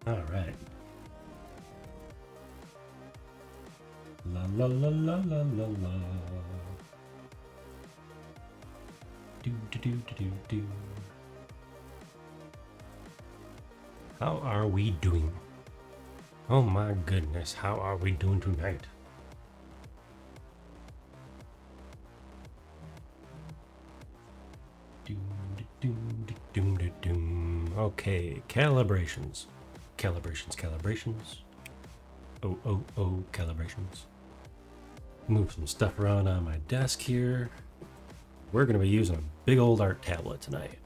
All right. La la la la la la la. Do do do do do do. How are we doing? Oh my goodness, how are we doing tonight? Okay, calibrations. Calibrations. Oh, calibrations. Move some stuff around on my desk here. We're going to be using a big old art tablet tonight.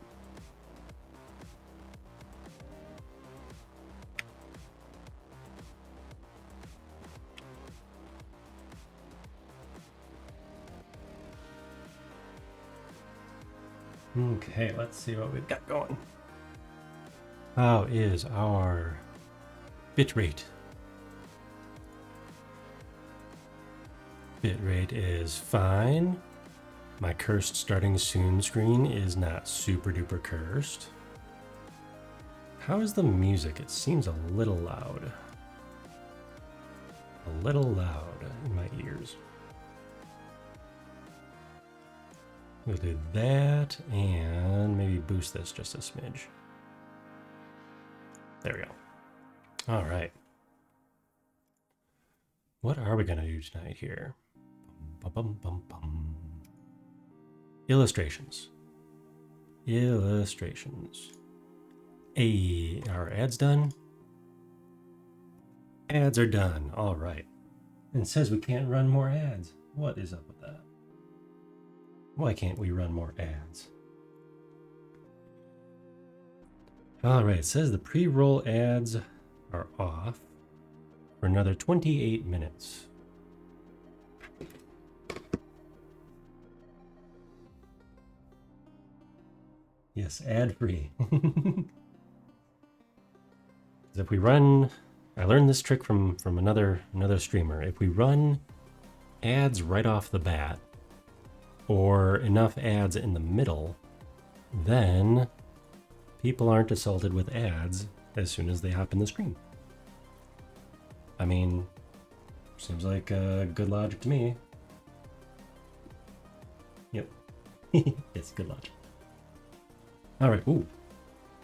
Okay, let's see what we've got going. How is our bitrate? Bitrate is fine. My cursed starting soon screen is not super duper cursed. How is the music? It seems a little loud. A little loud in my ears. We'll do that and maybe boost this just a smidge. There we go. All right. What are we going to do tonight here? Bum, bum, bum, bum. Illustrations. Hey, are ads done? Ads are done. All right. And it says we can't run more ads. What is up with that? Why can't we run more ads? All right, it says the pre-roll ads are off for another 28 minutes. Yes, ad-free. If we run, I learned this trick from another streamer. If we run ads right off the bat, or enough ads in the middle, then people aren't assaulted with ads as soon as they hop in the screen. I mean, seems like good logic to me. Yep. It's good logic. All right. Ooh.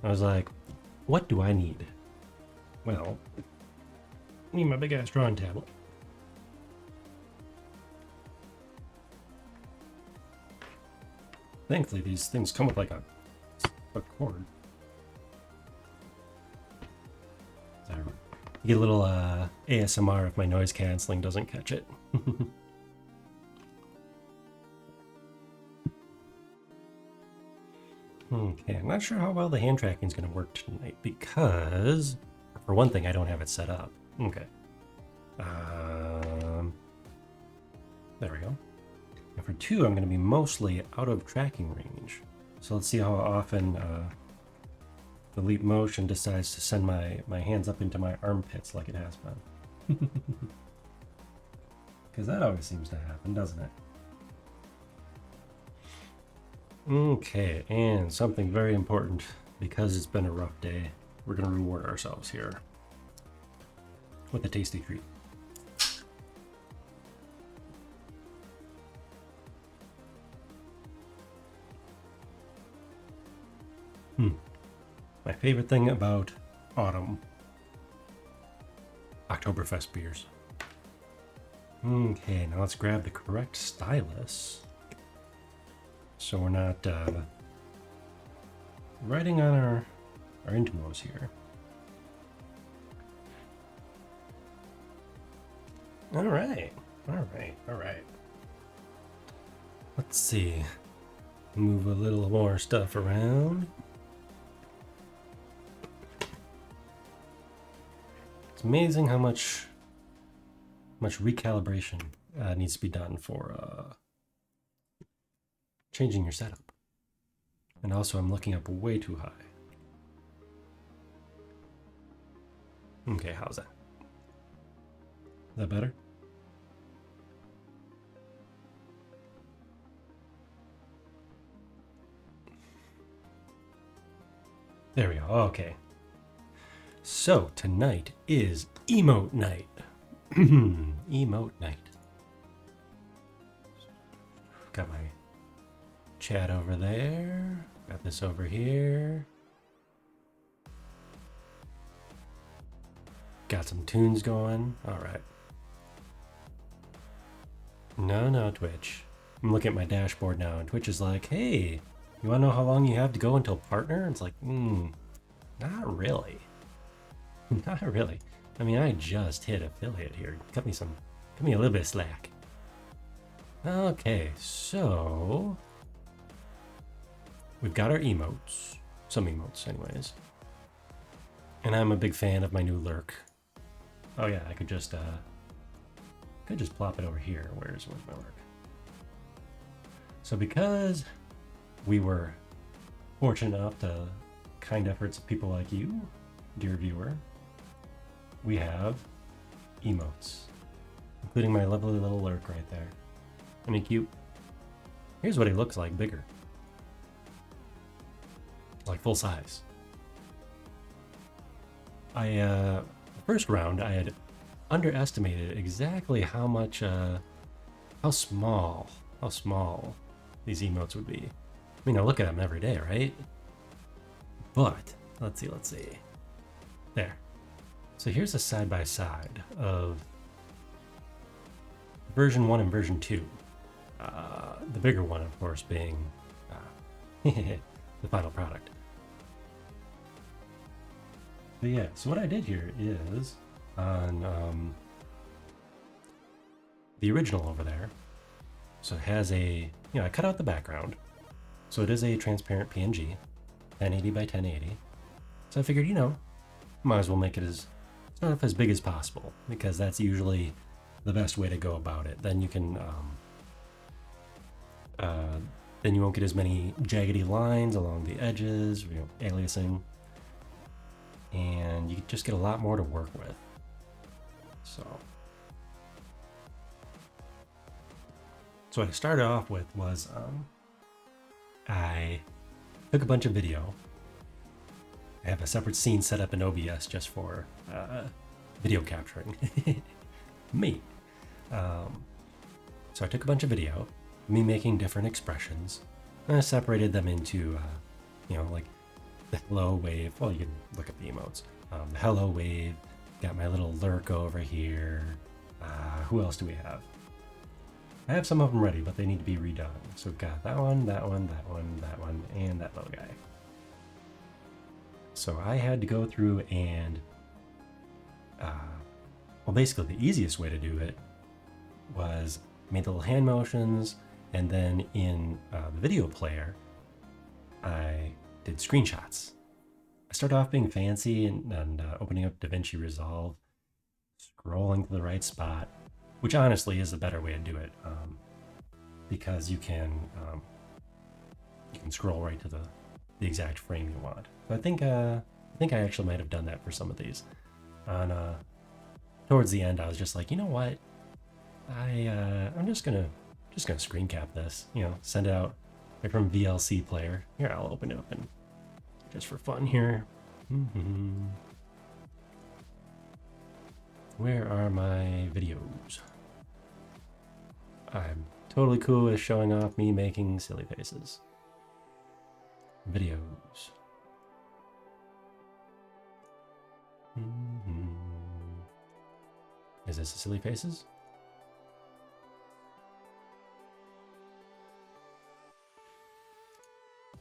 I was like, what do I need? Well, I need my big ass drawing tablet. Thankfully, these things come with like a cord. Sorry. You get a little ASMR if my noise canceling doesn't catch it. Okay, I'm not sure how well the hand tracking is going to work tonight because, for one thing, I don't have it set up. Okay. There we go. And for two, I'm going to be mostly out of tracking range. So let's see how often the leap motion decides to send my hands up into my armpits like it has been. Because that always seems to happen, doesn't it? Okay, and something very important, because it's been a rough day, we're going to reward ourselves here with a tasty treat. My favorite thing about autumn, Oktoberfest beers. Okay, now let's grab the correct stylus, so we're not writing on our Emotes here. All right. Let's see. Move a little more stuff around. It's amazing how much recalibration needs to be done for changing your setup. And also, I'm looking up way too high. Okay, how's that? Is that better? There we go. Okay. So, tonight is Emote Night. Emote Night. Got my chat over there. Got this over here. Got some tunes going. All right. No, Twitch. I'm looking at my dashboard now, and Twitch is like, hey, you want to know how long you have to go until partner? It's like, not really. Not really. I mean, I just hit affiliate here. Cut me a little bit of slack. Okay, so we've got our emotes. Some emotes, anyways. And I'm a big fan of my new lurk. Oh yeah, I could just plop it over here. Where's my lurk? So because we were fortunate enough to kind efforts of people like you, dear viewer, we have emotes, including my lovely little lurk right there. Isn't he cute? Here's what he looks like bigger. Like full size. The first round I had underestimated exactly how much, how small these emotes would be. I mean, I look at them every day, right? But, let's see. There. So here's a side-by-side of version 1 and version 2. The bigger one, of course, being the final product. But yeah, so what I did here is on the original over there. So it has a, I cut out the background. So it is a transparent PNG, 1080 by 1080. So I figured, might as well make it start off as big as possible, because that's usually the best way to go about it. Then you can, then you won't get as many jaggedy lines along the edges, aliasing, and you just get a lot more to work with. So what I started off with was I took a bunch of video. I have a separate scene set up in OBS just for video capturing. Me. So I took a bunch of video, me making different expressions, and I separated them into, like the hello wave. Well, you can look at the emotes. The hello wave, got my little lurk over here. Who else do we have? I have some of them ready, but they need to be redone. So we've got that one, and that little guy. So I had to go through and, basically the easiest way to do it was made little hand motions, and then in the video player, I did screenshots. I started off being fancy and opening up DaVinci Resolve, scrolling to the right spot, which honestly is a better way to do it, because you can scroll right to the exact frame you want. So I think I actually might have done that for some of these. Towards the end, I was just like, you know what? I'm just gonna screen cap this. You know, send out right from VLC player. Here, I'll open it up and just for fun here. Where are my videos? I'm totally cool with showing off me making silly faces. Videos. Is this the silly faces?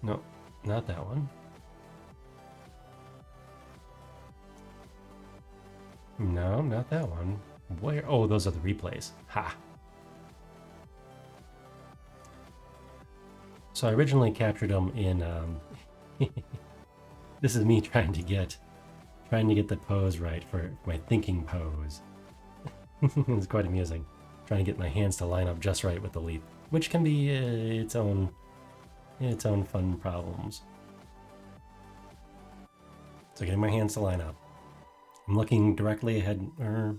No, not that one. No, not that one. Where? Oh, those are the replays. Ha! So I originally captured them in, this is me trying to get the pose right for my thinking pose. It's quite amusing. Trying to get my hands to line up just right with the leap, which can be its own fun problems. So getting my hands to line up. I'm looking directly ahead, or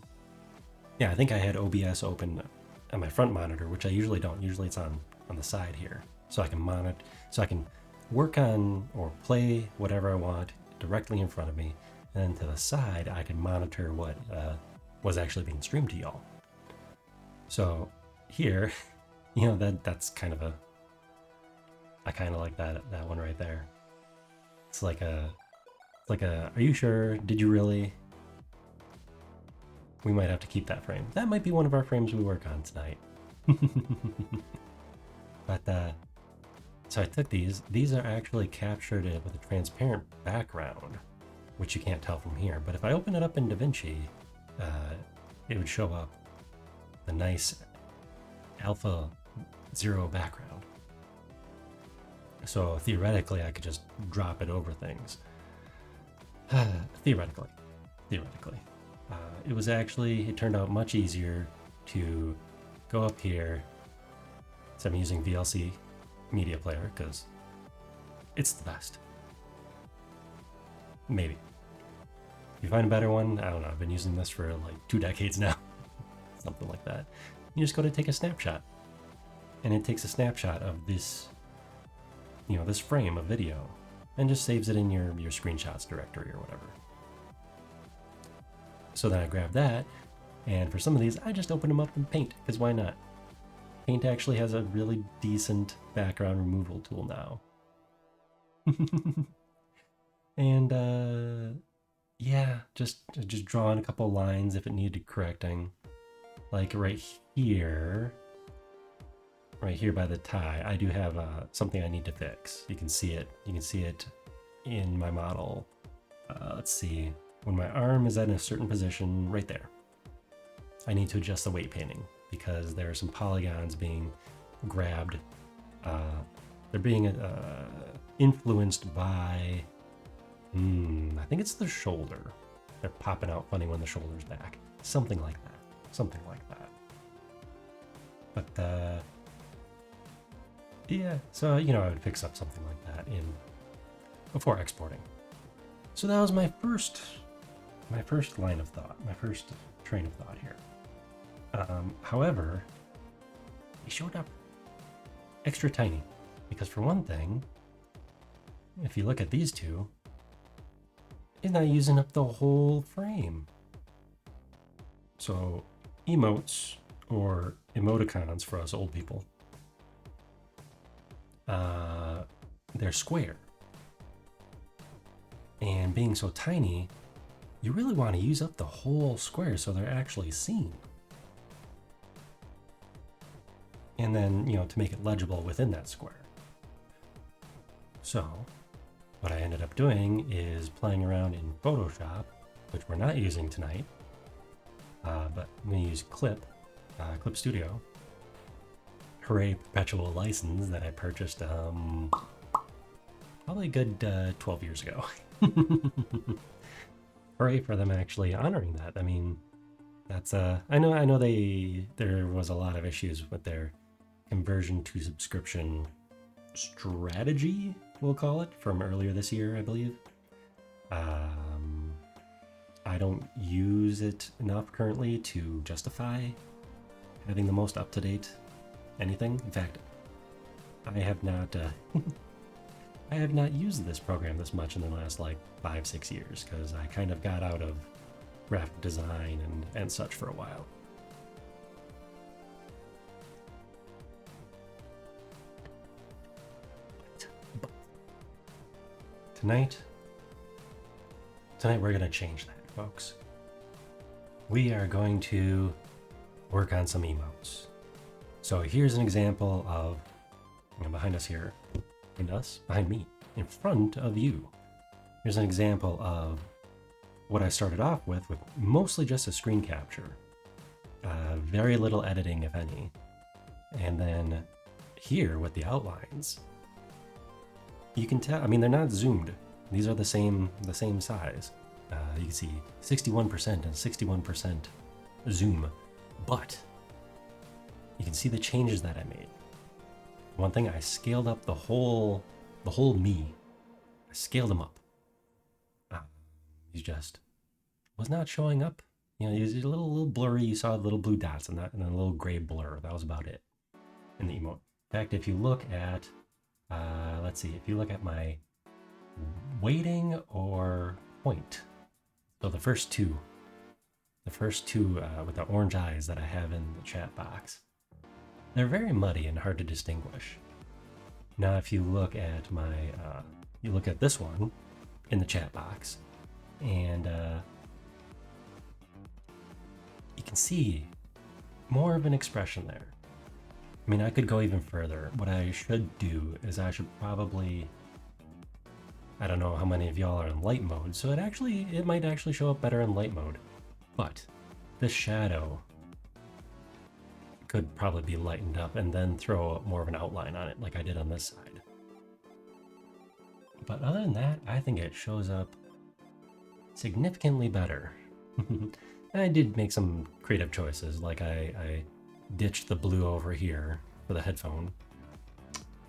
yeah, I think I had OBS open on my front monitor, which I usually don't. Usually it's on the side here, so I can monitor, so I can work on or play whatever I want directly in front of me, and then to the side I can monitor what was actually being streamed to y'all. So here, you know, that's kind of I kind of like that one right there. It's like a are you sure? Did you really? We might have to keep that frame. That might be one of our frames we work on tonight. But so I took these. These are actually captured with a transparent background, which you can't tell from here. But if I open it up in DaVinci, it would show up the nice alpha 0 background. So theoretically, I could just drop it over things. Theoretically. It turned out much easier to go up here. So I'm using VLC Media Player because it's the best. Maybe. If you find a better one, I don't know. I've been using this for like 2 decades now. Something like that. You just go to take a snapshot. And it takes a snapshot of this, you know, this frame of video and just saves it in your screenshots directory or whatever. So then I grab that, and for some of these, I just open them up in Paint, because why not? Paint actually has a really decent background removal tool now. And yeah, just drawing a couple lines if it needed correcting. Like right here by the tie, I do have something I need to fix. You can see it in my model. Let's see. When my arm is at a certain position, right there, I need to adjust the weight painting because there are some polygons being grabbed. They're being influenced by, I think it's the shoulder. They're popping out funny when the shoulder's back. Something like that. But yeah, so you know, I would fix up something like that before exporting. So that was my first line of thought, my first train of thought here. However, it showed up extra tiny because for one thing, if you look at these two, it's not using up the whole frame. So emotes, or emoticons for us old people, they're square. And being so tiny, you really want to use up the whole square so they're actually seen. And then, you know, to make it legible within that square. So what I ended up doing is playing around in Photoshop, which we're not using tonight, but I'm going to use Clip Studio. Hooray, perpetual license that I purchased probably a good 12 years ago. Hooray for them actually honoring that. I mean, that's I know there was a lot of issues with their conversion to subscription strategy, we'll call it, from earlier this year, I believe. I don't use it enough currently to justify having the most up-to-date anything. In fact, I have not I have not used this program this much in the last like 5-6 years because I kind of got out of graphic design and such for a while. But tonight we're gonna change that, folks. We are going to work on some emotes. So here's an example of, behind us here, behind me, in front of you. Here's an example of what I started off with mostly just a screen capture. Very little editing, if any. And then here with the outlines, you can tell, they're not zoomed. These are the same size. You can see 61% and 61% zoom, but you can see the changes that I made. One thing, I scaled up the whole me. I scaled him up. He just was not showing up. He was a little blurry. You saw little blue dots and then a little gray blur. That was about it in the emote. In fact, if you look at, let's see, if you look at my weighting or point, so the first two with the orange eyes that I have in the chat box, they're very muddy and hard to distinguish. Now, if you look at you look at this one in the chat box, and you can see more of an expression there. I could go even further. What I should do is I should probably, I don't know how many of y'all are in light mode, so it might actually show up better in light mode. But this shadow could probably be lightened up and then throw more of an outline on it like I did on this side. But other than that, I think it shows up significantly better. I did make some creative choices, like I ditched the blue over here for the headphone.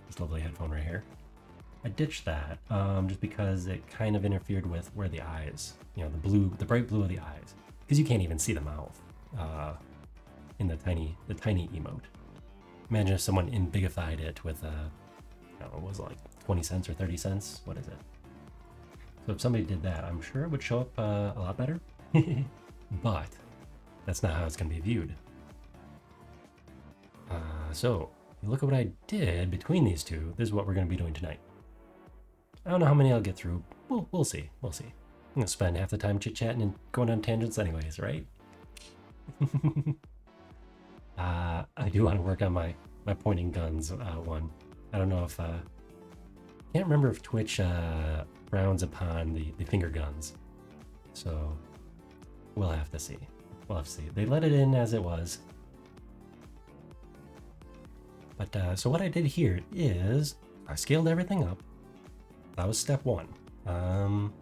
This lovely headphone right here. I ditched that just because it kind of interfered with where the eyes, the bright blue of the eyes, because you can't even see the mouth in the tiny emote. Imagine if someone bigified it with it was like 20 cents or 30 cents. What is it? So if somebody did that, I'm sure it would show up a lot better. But that's not how it's going to be viewed. So look at what I did between these two. This is what we're going to be doing tonight. I don't know how many I'll get through. We'll see. I'm going to spend half the time chit-chatting and going on tangents anyways, right? I do want to work on my pointing guns one. I don't know if... can't remember if Twitch frowns upon the finger guns. So we'll have to see. They let it in as it was. But so what I did here is I scaled everything up. That was step one. And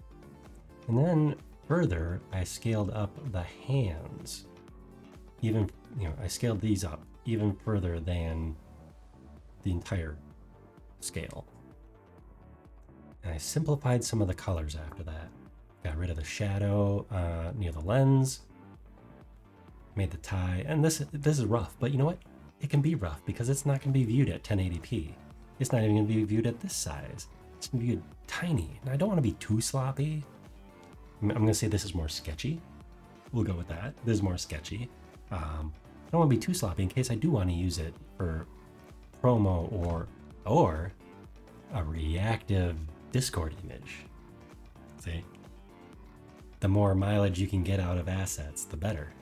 then further, I scaled up the hands. Even, I scaled these up even further than the entire scale. And I simplified some of the colors after that. Got rid of the shadow near the lens. Made the tie, and this is rough, but you know what? It can be rough because it's not going to be viewed at 1080p. It's not even going to be viewed at this size. It's going to be viewed tiny, and I don't want to be too sloppy. I'm going to say this is more sketchy. We'll go with that. This is more sketchy. I don't want to be too sloppy in case I do want to use it for promo or a reactive Discord image. See? The more mileage you can get out of assets, the better.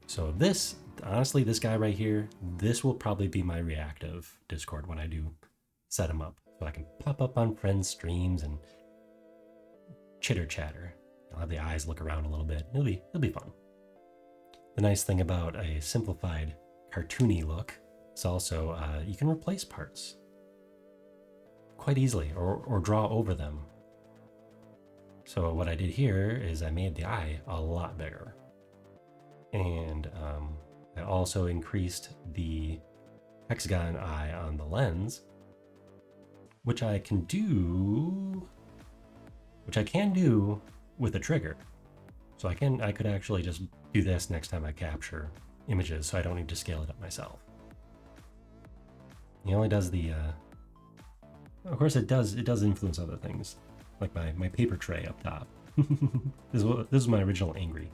So this, honestly, this guy right here, this will probably be my reactive Discord when I do set him up. So I can pop up on friends' streams and chitter chatter. I'll have the eyes look around a little bit. It'll be fun. The nice thing about a simplified cartoony look is also you can replace parts quite easily or draw over them. So what I did here is I made the eye a lot bigger. And I also increased the hexagon eye on the lens, which I can do with a trigger. So I could actually just do this next time I capture images, so I don't need to scale it up myself. He only does the, of course it does influence other things, like my paper tray up top. This is my original angry,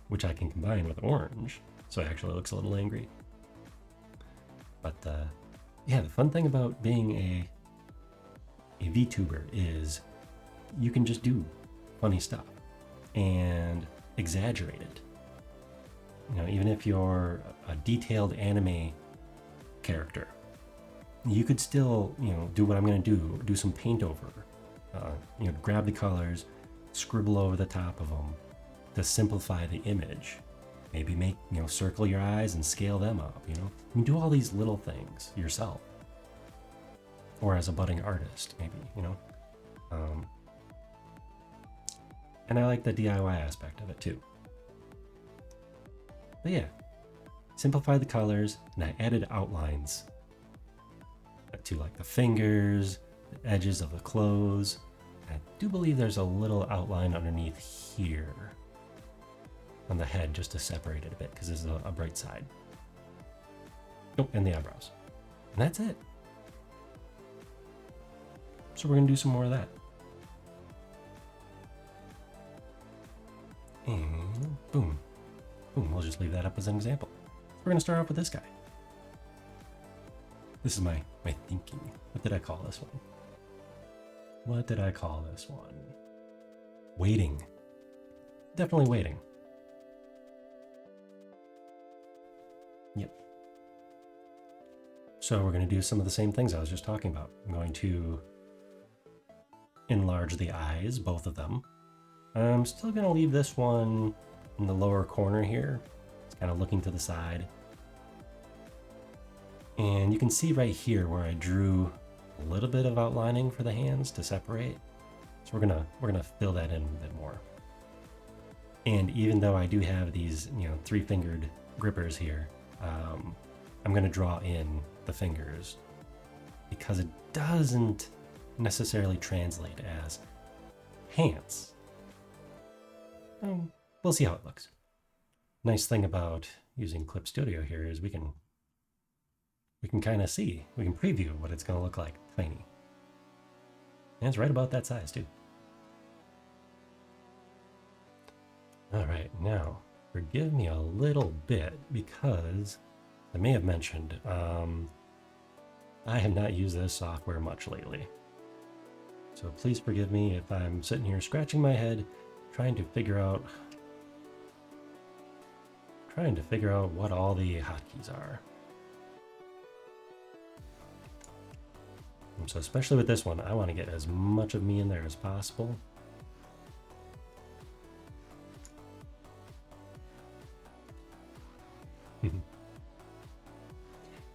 which I can combine with orange, so it actually looks a little angry. But yeah, the fun thing about being a VTuber is you can just do funny stuff and exaggerate it. You know, even if you're a detailed anime character, you could still, you know, do what I'm going to do some paint over. You know, grab the colors, scribble over the top of them to simplify the image. Maybe make, you know, circle your eyes and scale them up, you know. You can do all these little things yourself. Or as a budding artist, maybe, you know. And I like the DIY aspect of it too. But yeah, simplify the colors, and I added outlines to like the fingers, the edges of the clothes. I do believe there's a little outline underneath here on the head just to separate it a bit because this is a bright side. Oh, and the eyebrows. And that's it. So we're going to do some more of that. And boom. Boom, we'll just leave that up as an example. We're going to start off with this guy. This is my thinking. What did I call this one? What did I call this one? Waiting. Definitely waiting. Yep. So we're going to do some of the same things I was just talking about. I'm going to enlarge the eyes, both of them. I'm still going to leave this one in the lower corner here. It's kind of looking to the side. And you can see right here where I drew a little bit of outlining for the hands to separate. So we're gonna fill that in a bit more. And even though I do have these, you know, 3-fingered grippers here, I'm gonna draw in the fingers because it doesn't necessarily translate as hands. We'll see how it looks. Nice thing about using Clip Studio here is we can kind of see, we can preview what it's going to look like tiny. And it's right about that size too. All right, now forgive me a little bit because I may have mentioned I have not used this software much lately. So please forgive me if I'm sitting here scratching my head trying to figure out what all the hotkeys are. So especially with this one, I want to get as much of me in there as possible.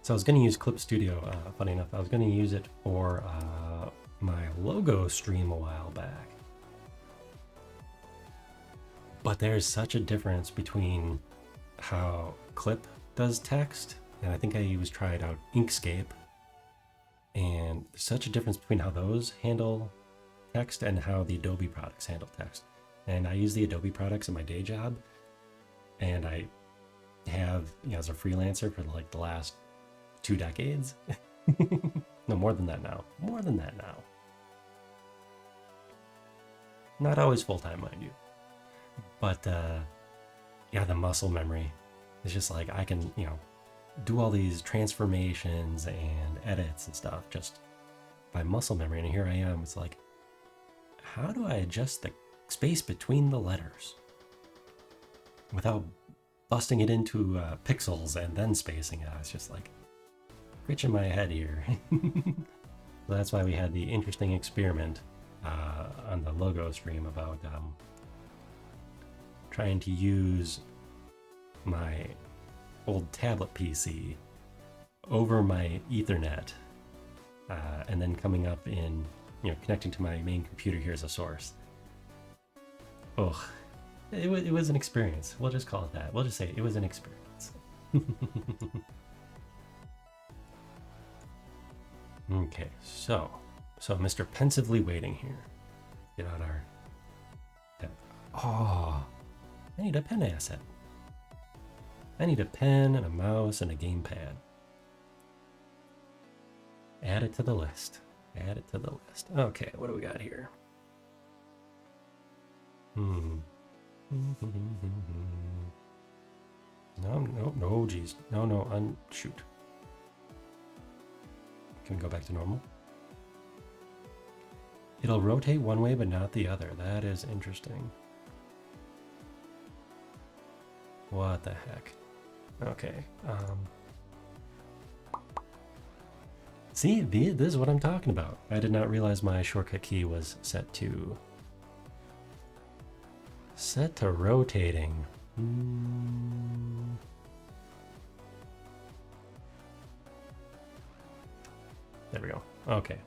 So I was going to use Clip Studio, funny enough, I was going to use it for my logo stream a while back. But there's such a difference between how Clip does text, and I think I tried out Inkscape, and there's such a difference between how those handle text and how the Adobe products handle text. And I use the Adobe products in my day job, and I have, you know, as a freelancer for like the last 2 decades. No, more than that now. More than that now. Not always full-time, mind you. But yeah, the muscle memory is just like I can, you know, do all these transformations and edits and stuff just by muscle memory. And here I am. It's like, how do I adjust the space between the letters without busting it into pixels and then spacing it? It's just like scratching my head here. So that's why we had the interesting experiment on the logo stream about trying to use my old tablet PC over my Ethernet and then coming up in, you know, connecting to my main computer here as a source. Ugh, it was an experience. We'll just call it that. We'll just say it was an experience. Okay, so Mr. Pensively Waiting here. Get out our... Oh, I need a pen asset. I need a pen and a mouse and a gamepad. Add it to the list. Add it to the list. Okay, what do we got here? No, no, geez. No, shoot. Can we go back to normal? It'll rotate one way but not the other. That is interesting. What the heck? Okay. See, this is what I'm talking about. I did not realize my shortcut key was set to rotating. There we go. Okay.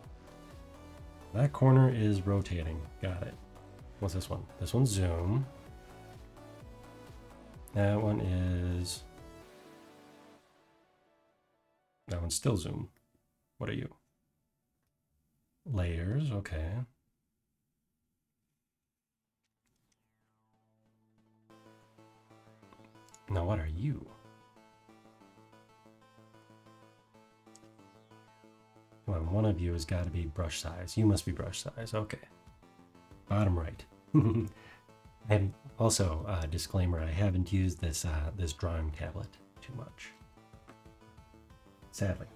That corner is rotating. Got it. What's this one? This one's zoom. That one is... That one's still zoom. What are you? Layers, okay. Now what are you? Come on, one of you has got to be brush size. You must be brush size, okay. Bottom right. And also, disclaimer, I haven't used this this drawing tablet too much. Sadly.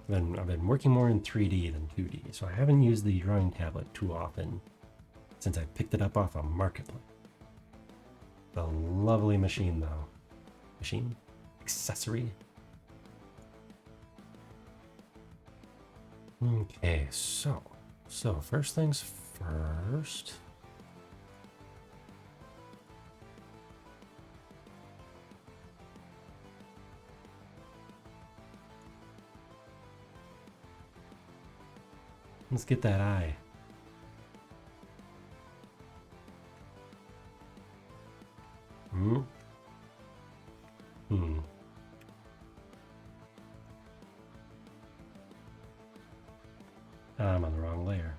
I've been working more in 3D than 2D, so I haven't used the drawing tablet too often since I picked it up off a marketplace. The lovely machine, though. Machine? Accessory? Okay, so first things first. Let's get that eye. I'm on the wrong layer.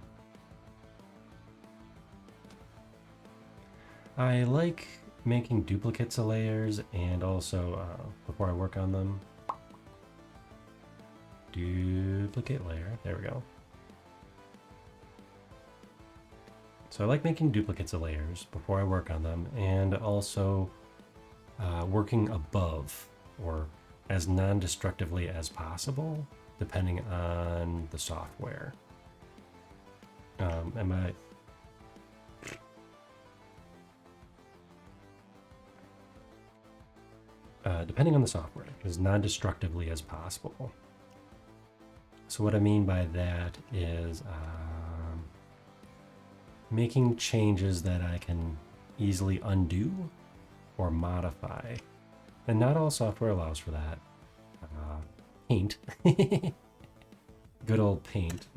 I like making duplicates of layers and also, before I work on them, duplicate layer, there we go. So I like making duplicates of layers before I work on them, and also working above or as non-destructively as possible, depending on the software. Depending on the software, as non-destructively as possible. So what I mean by that is making changes that I can easily undo or modify. And not all software allows for that. Paint, good old Paint,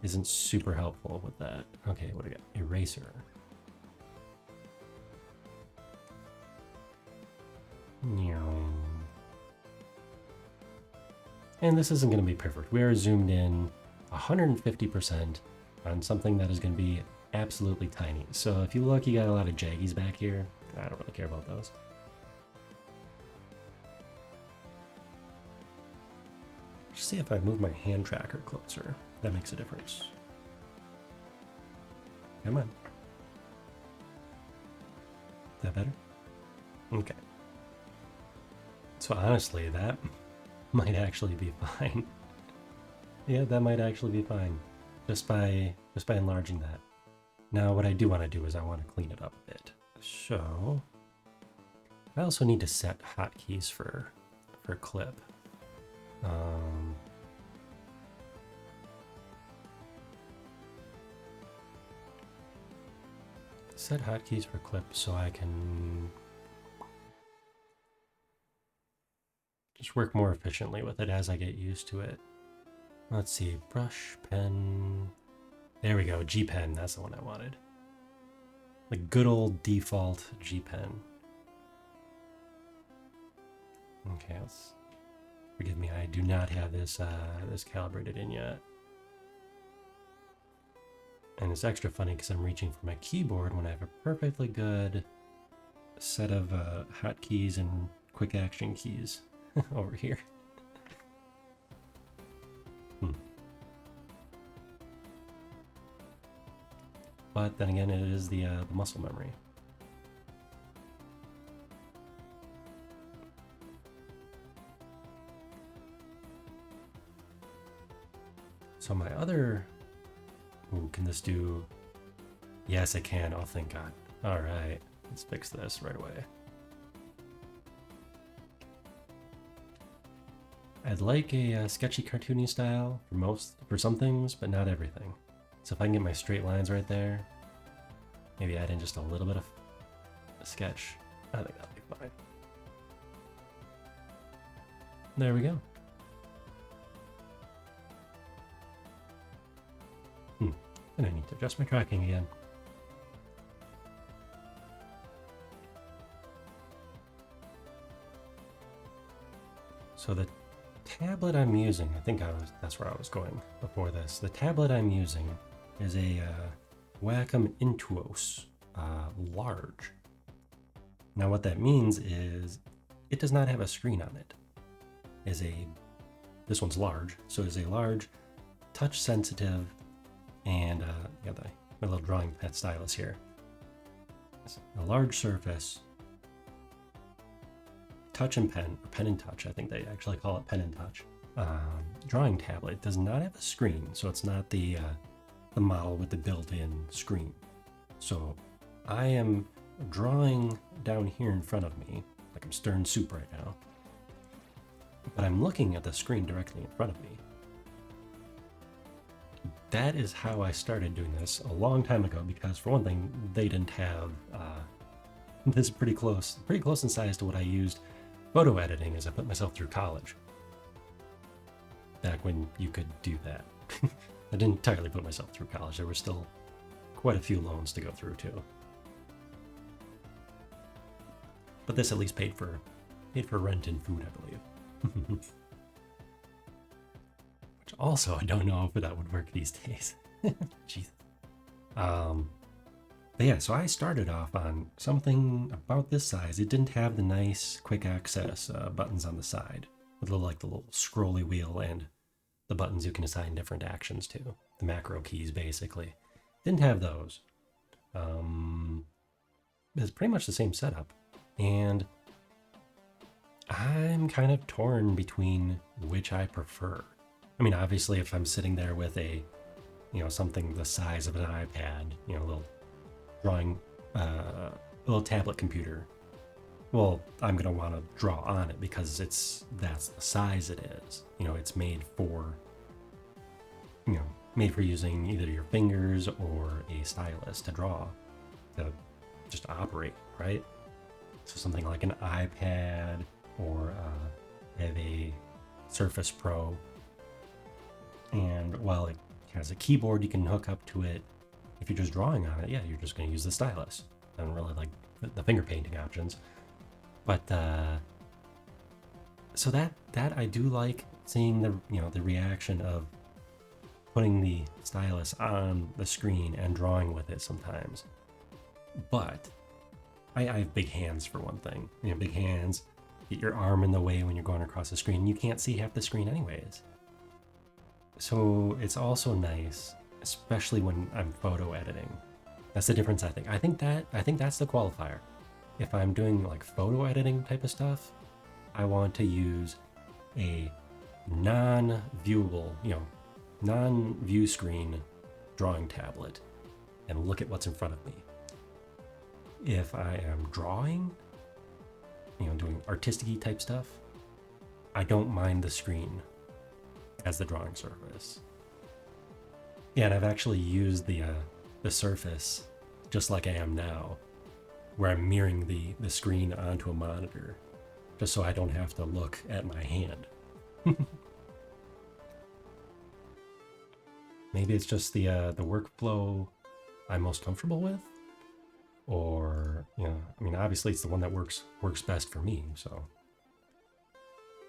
isn't super helpful with that. Okay, what do we got? Eraser. And this isn't going to be perfect. We are zoomed in 150% on something that is going to be absolutely tiny. So if you look, you got a lot of jaggies back here. I don't really care about those. Just see if I move my hand tracker closer. That makes a difference. Come on. Is that better? Okay. So honestly, that might actually be fine. Yeah, that might actually be fine. Just by enlarging that. Now what I do want to do is I want to clean it up a bit. So I also need to set hotkeys for clip. Set hotkeys for clip so I can just work more efficiently with it as I get used to it. Let's see, brush, pen. There we go, G pen, that's the one I wanted. The good old default G pen. Okay, forgive me, I do not have this this calibrated in yet. And it's extra funny because I'm reaching for my keyboard when I have a perfectly good set of hotkeys and quick action keys over here. But then again, it is the muscle memory. So my other... Ooh, can this do... Yes, it can. Oh, thank God. All right, let's fix this right away. I'd like a sketchy, cartoony style for some things, but not everything. So if I can get my straight lines right there, maybe add in just a little bit of a sketch, I think that'll be fine. There we go. And I need to adjust my tracking again. So the tablet I'm using, I think that's where I was going before this. The tablet I'm using is a Wacom Intuos large. Now what that means is it does not have a screen on it. This one's large, so it's a large, touch sensitive, and got my little drawing pad stylus here. It's a large surface, touch and pen, or pen and touch, I think they actually call it pen and touch. Drawing tablet. It does not have a screen, so it's not the model with the built-in screen. So I am drawing down here in front of me, like I'm stirring soup right now, but I'm looking at the screen directly in front of me. That is how I started doing this a long time ago, because for one thing, they didn't have this pretty close in size to what I used photo editing as I put myself through college. Back when you could do that. I didn't entirely put myself through college. There were still quite a few loans to go through too. But this at least paid for rent and food, I believe. Which also, I don't know if that would work these days. Jeez. But yeah, so I started off on something about this size. It didn't have the nice quick access buttons on the side with the little scrolly wheel and the buttons you can assign different actions to. The macro keys, basically. Didn't have those. It's pretty much the same setup. And I'm kind of torn between which I prefer. I mean, obviously, if I'm sitting there with a, something the size of an iPad, a little drawing, a little tablet computer, well, I'm going to want to draw on it because that's the size it is. It's made for, using either your fingers or a stylus to draw, to just operate, right? So something like an iPad or have a Surface Pro. And while it has a keyboard you can hook up to it, if you're just drawing on it, yeah, you're just going to use the stylus. I don't really like the finger painting options. But so that I do like seeing the reaction of putting the stylus on the screen and drawing with it sometimes. But I have big hands for one thing. Big hands, get your arm in the way when you're going across the screen. You can't see half the screen anyways. So it's also nice, especially when I'm photo editing. That's the difference, I think. I think that's the qualifier. If I'm doing like photo editing type of stuff, I want to use a non-viewable, non-view screen drawing tablet and look at what's in front of me. If I am drawing, doing artistic-y type stuff, I don't mind the screen as the drawing surface. Yeah, and I've actually used the Surface just like I am now, where I'm mirroring the screen onto a monitor, just so I don't have to look at my hand. Maybe it's just the workflow I'm most comfortable with, or obviously it's the one that works best for me. So,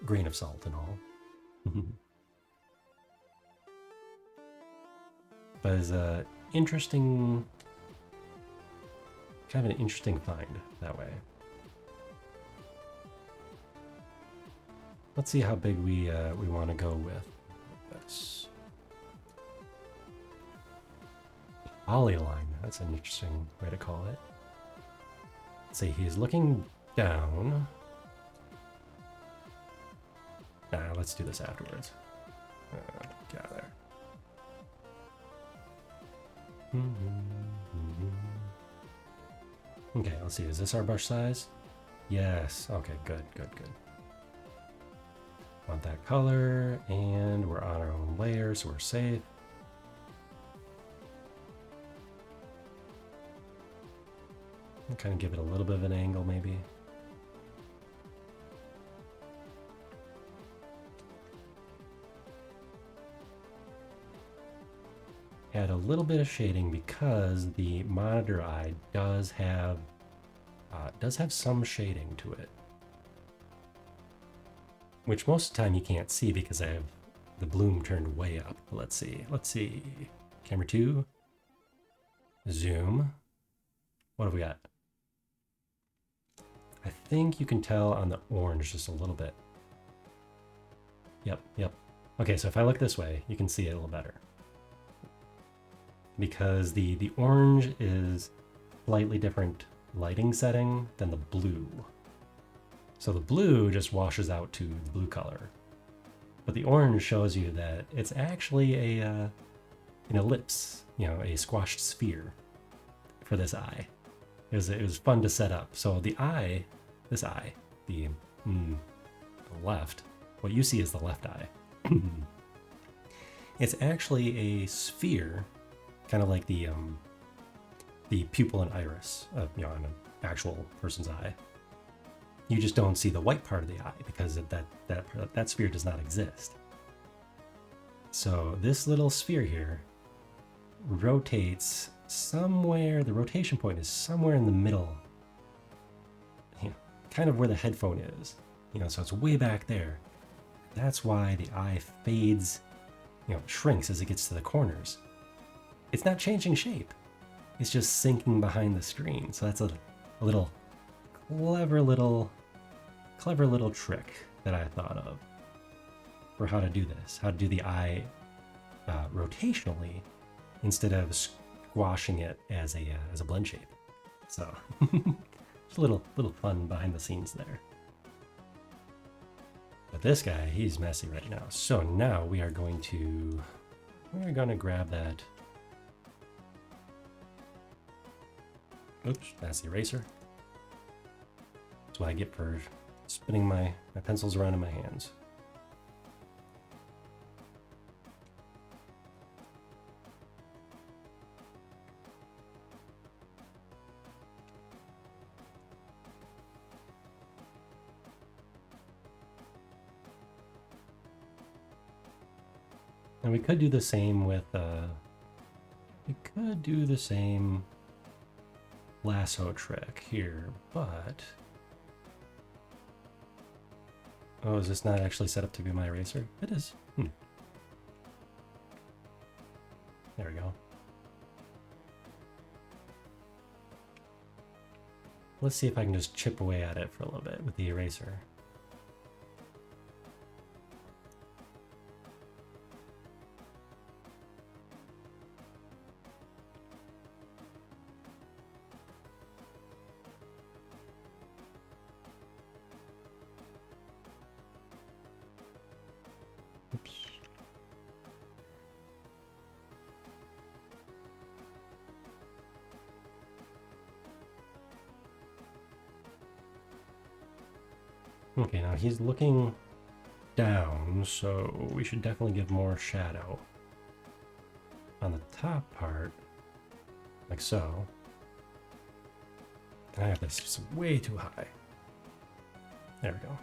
grain of salt and all. But it's kind of an interesting find that way. let's see how big we want to go with this. Polyline, that's an interesting way to call it. Let's see, he's looking down. Nah, let's do this afterwards. Get out of there. Okay, let's see, is this our brush size? Yes, okay, good. Want that color, and we're on our own layer, so we're safe. I'll kind of give it a little bit of an angle, maybe. Add a little bit of shading because the monitor eye does have some shading to it, which most of the time you can't see because I have the bloom turned way up. Let's see. Camera 2. Zoom. What have we got? I think you can tell on the orange just a little bit. Yep. Okay, so if I look this way, you can see it a little better. Because the orange is slightly different lighting setting than the blue. So the blue just washes out to the blue color. But the orange shows you that it's actually an ellipse, a squashed sphere for this eye. It was fun to set up. So the eye, this eye, the left, what you see is the left eye. It's actually a sphere, kind of like the pupil and iris, on an actual person's eye. You just don't see the white part of the eye because that sphere does not exist. So this little sphere here rotates somewhere. The rotation point is somewhere in the middle, kind of where the headphone is. So it's way back there. That's why the eye fades, shrinks as it gets to the corners. It's not changing shape. It's just sinking behind the screen. So that's a little clever little trick that I thought of for how to do this. How to do the eye rotationally instead of squashing it as a blend shape. So just a little fun behind the scenes there. But this guy, he's messy right now. So now we're going to grab that. Oops, that's the eraser. That's what I get for spinning my pencils around in my hands. And we could do the same with, lasso trick here, but... Oh, is this not actually set up to be my eraser? It is. There we go. Let's see if I can just chip away at it for a little bit with the eraser. Okay, now he's looking down, so we should definitely give more shadow on the top part, like so. And I have this way too high. There we go.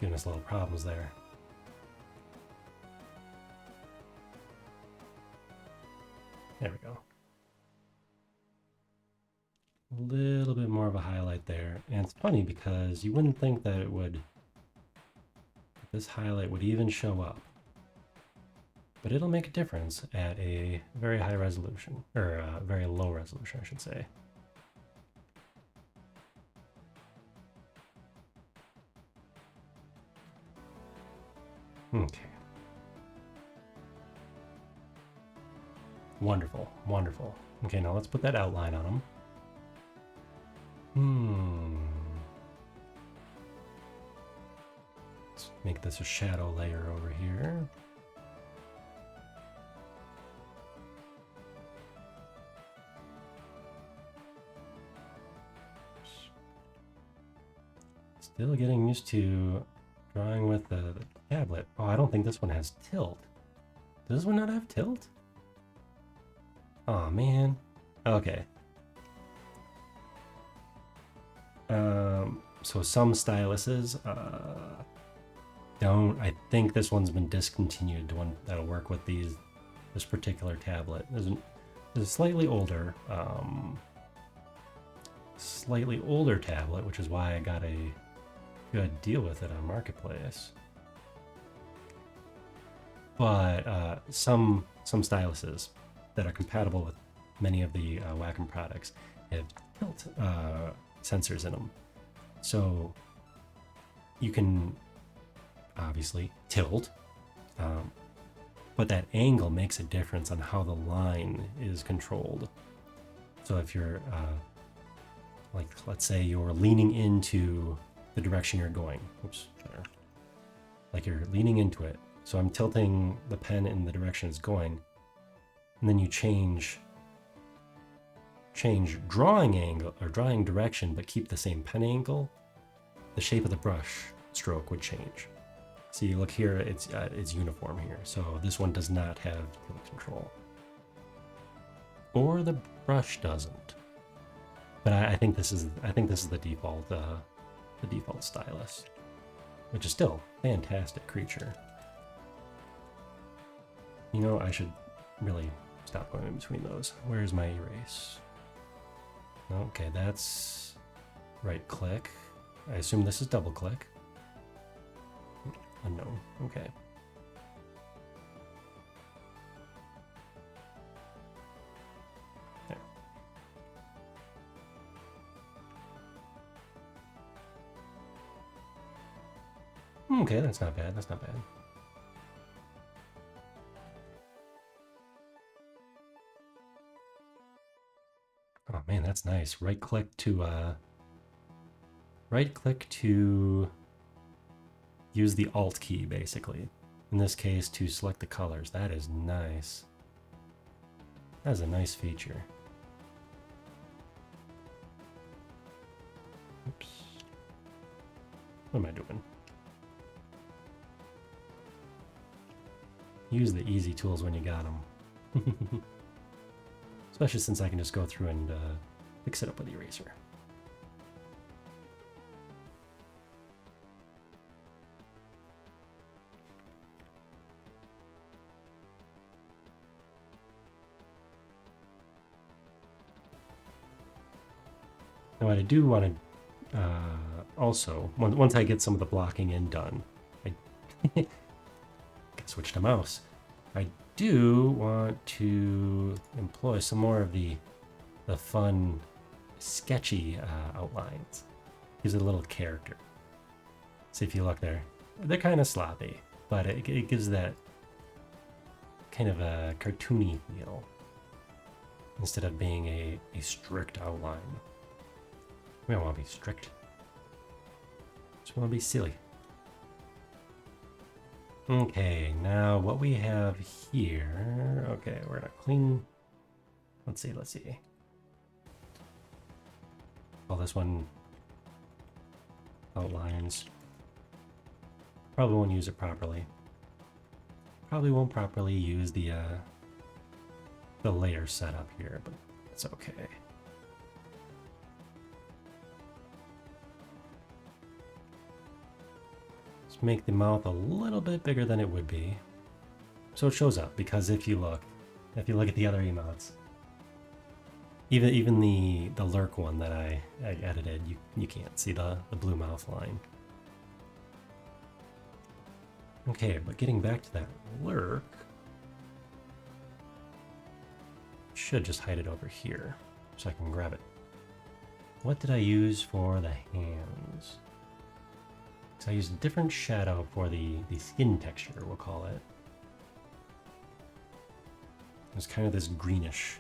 Giving us little problems there. There we go. A little bit more of a highlight there. And it's funny because you wouldn't think that this highlight would even show up. But it'll make a difference at a very high resolution, or a very low resolution, I should say. Okay. Wonderful, wonderful. Okay, now let's put that outline on them. Let's make this a shadow layer over here. Still getting used to drawing with the tablet. Oh, I don't think this one has tilt. Does this one not have tilt? Oh man. Okay. So some styluses don't. I think this one's been discontinued. The one that'll work with this particular tablet. There's a slightly older tablet, which is why I got a good deal with it on Marketplace. But some styluses that are compatible with many of the Wacom products have tilt sensors in them. So you can obviously tilt, but that angle makes a difference on how the line is controlled. So if you're, like, let's say you're leaning into the direction you're going, like you're leaning into it. So I'm tilting the pen in the direction it's going, and then you change drawing angle or drawing direction, but keep the same pen angle, the shape of the brush stroke would change. So you look here, it's uniform here. So this one does not have tilt control, or the brush doesn't. But I think this is the default stylus, which is still a fantastic creature. You know, I should really stop going in between those. Where's my erase? Okay, that's right click. I assume this is double click. Unknown. Okay. There. Okay, that's not bad. That's not bad. Oh man, that's nice. Right click to use the Alt key, basically. In this case, to select the colors. That is nice. That is a nice feature. Oops. What am I doing? Use the easy tools when you got them. Especially since I can just go through and fix it up with the eraser. Now what I do want to also, once I get some of the blocking in done, I can switch to mouse. I do want to employ some more of the fun, sketchy outlines. Gives it a little character. See if you look there. They're kind of sloppy, but it gives that kind of a cartoony feel instead of being a strict outline. We don't want to be strict. Just want to be silly. Okay, now what we have here. Okay, we're gonna clean. Let's see. Call this one outlines. Probably won't use it properly. Probably won't properly use the layer setup here, but it's okay. Let's make the mouth a little bit bigger than it would be, so it shows up. Because if you look at the other emotes, even the lurk one that I edited, you can't see the blue mouth line. Okay, but getting back to that lurk, should just hide it over here so I can grab it. What did I use for the hands? So I use a different shadow for the skin texture, we'll call it. It's kind of this greenish.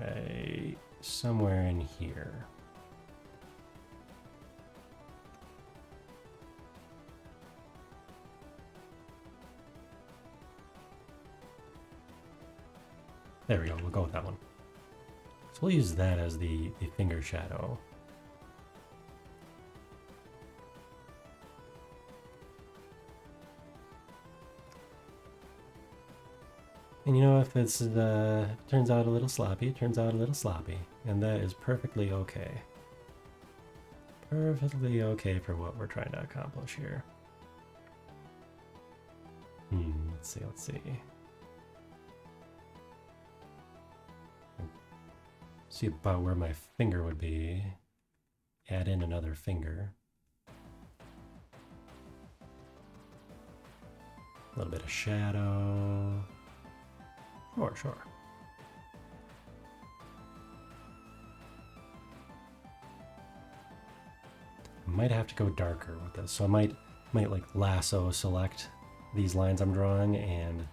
Right somewhere in here. There we go, we'll go with that one. So we'll use that as the finger shadow. And you know, if it's turns out a little sloppy, it turns out a little sloppy. And that is perfectly okay. Perfectly okay for what we're trying to accomplish here. Let's see. See about where my finger would be. Add in another finger. A little bit of shadow. Sure. Might have to go darker with this, so I might like lasso select these lines I'm drawing and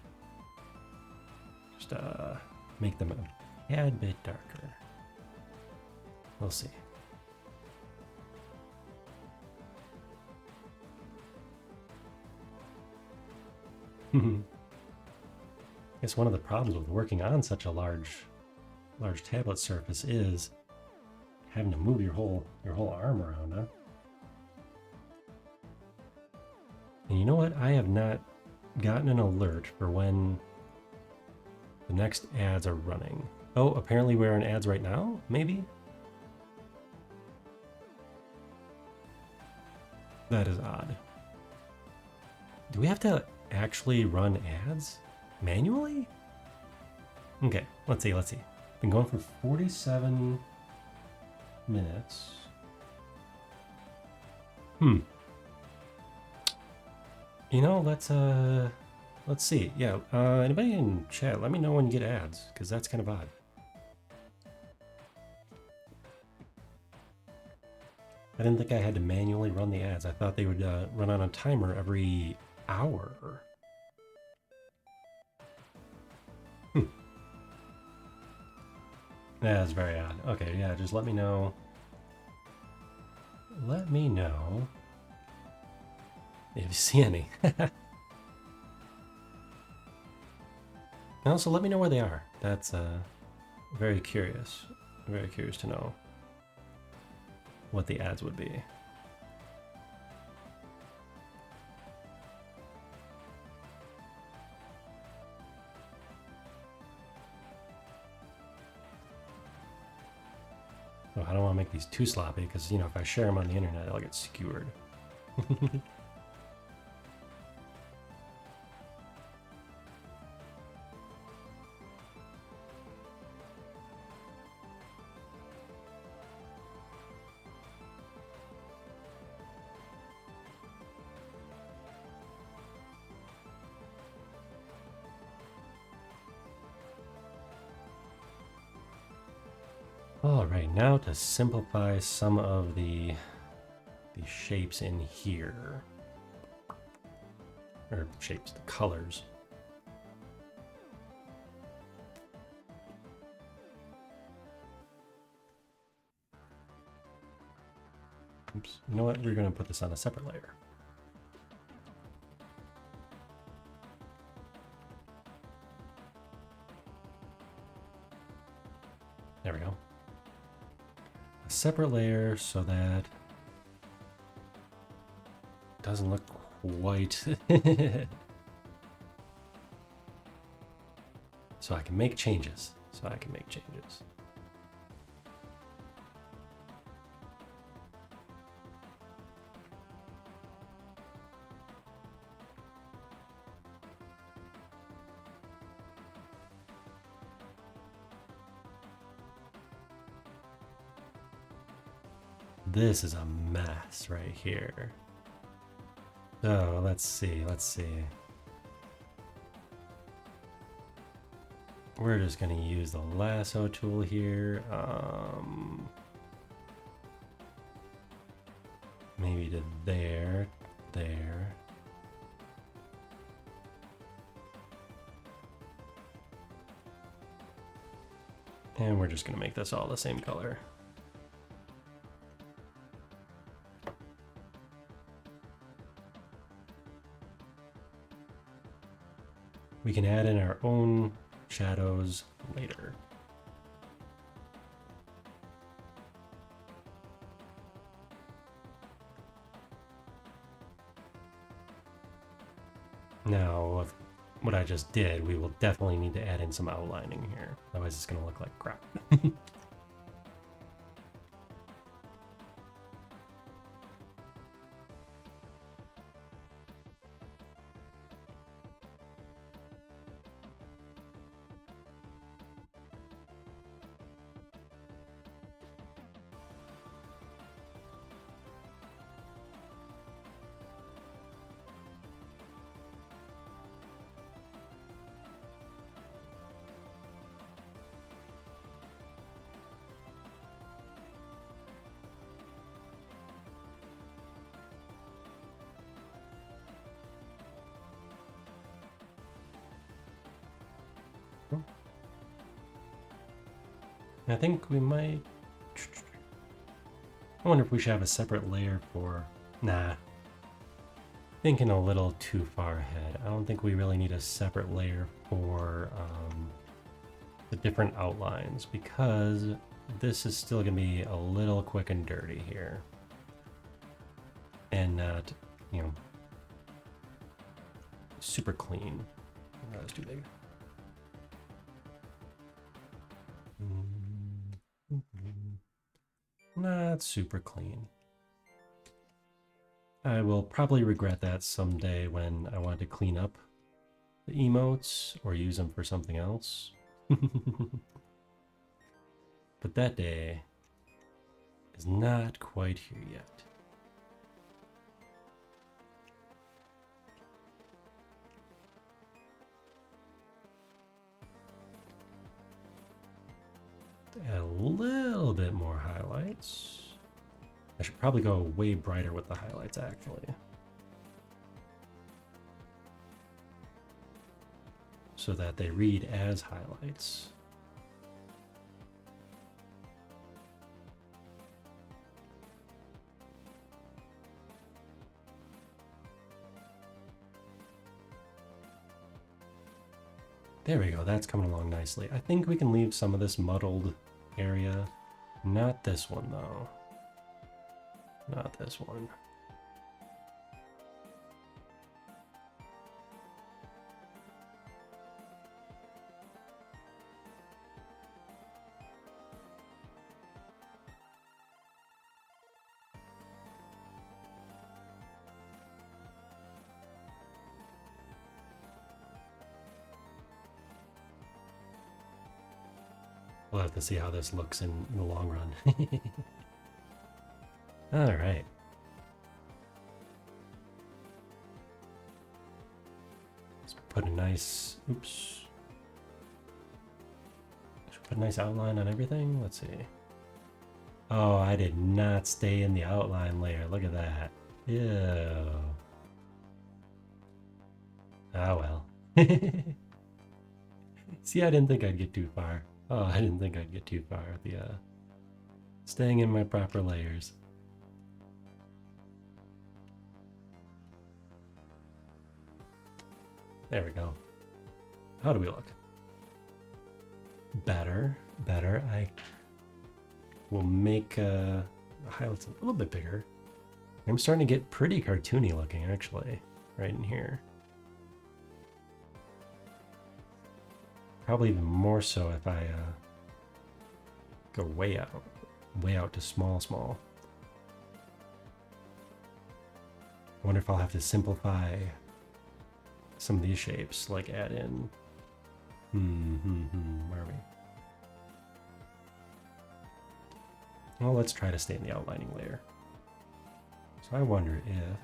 just make them a tad bit darker. We'll see. I guess one of the problems with working on such a large tablet surface is having to move your whole arm around, huh? And you know what? I have not gotten an alert for when the next ads are running. Oh, apparently we're in ads right now? Maybe? That is odd. Do we have to actually run ads manually? Okay, let's see. Been going for 47 minutes. You know, let's see. Yeah, anybody in chat, let me know when you get ads, because that's kind of odd. I didn't think I had to manually run the ads. I thought they would run on a timer every hour. That's very odd. Okay, yeah, just let me know. Let me know if you see any. And also let me know where they are. That's very curious. Very curious to know what the ads would be. Oh, I don't want to make these too sloppy because, you know, if I share them on the internet, I'll get skewered. Alright, now to simplify some of the shapes in here. Or shapes, the colors. Oops, you know what? We're going to put this on a separate layer. There we go. A separate layer so that it doesn't look quite so I can make changes. This is a mess right here. So let's see. We're just going to use the lasso tool here. Maybe to there, there. And we're just going to make this all the same color. We can add in our own shadows later. Now, with what I just did, we will definitely need to add in some outlining here. Otherwise it's going to look like crap. I think we might... I wonder if we should have a separate layer for... Nah. Thinking a little too far ahead. I don't think we really need a separate layer for the different outlines, because this is still going to be a little quick and dirty here. And not, you know, super clean. Oh, that was too big. Not super clean. I will probably regret that someday when I want to clean up the emotes or use them for something else. But that day is not quite here yet. Add a little bit more highlights. I should probably go way brighter with the highlights, actually. So that they read as highlights. There we go, that's coming along nicely. I think we can leave some of this muddled area. Not this one, though. Not this one. We'll have to see how this looks in the long run. All right. Let's put a nice, oops. Should we put a nice outline on everything? Let's see. Oh, I did not stay in the outline layer. Look at that. Ew. Ah, well. See, I didn't think I'd get too far. Oh, I didn't think I'd get too far with the, staying in my proper layers. There we go. How do we look? Better, better. I will make the highlights a little bit bigger. I'm starting to get pretty cartoony looking, actually, right in here. Probably even more so if I go way out to small. I wonder if I'll have to simplify some of these shapes, like add in, where are we? Well, let's try to stay in the outlining layer. So I wonder if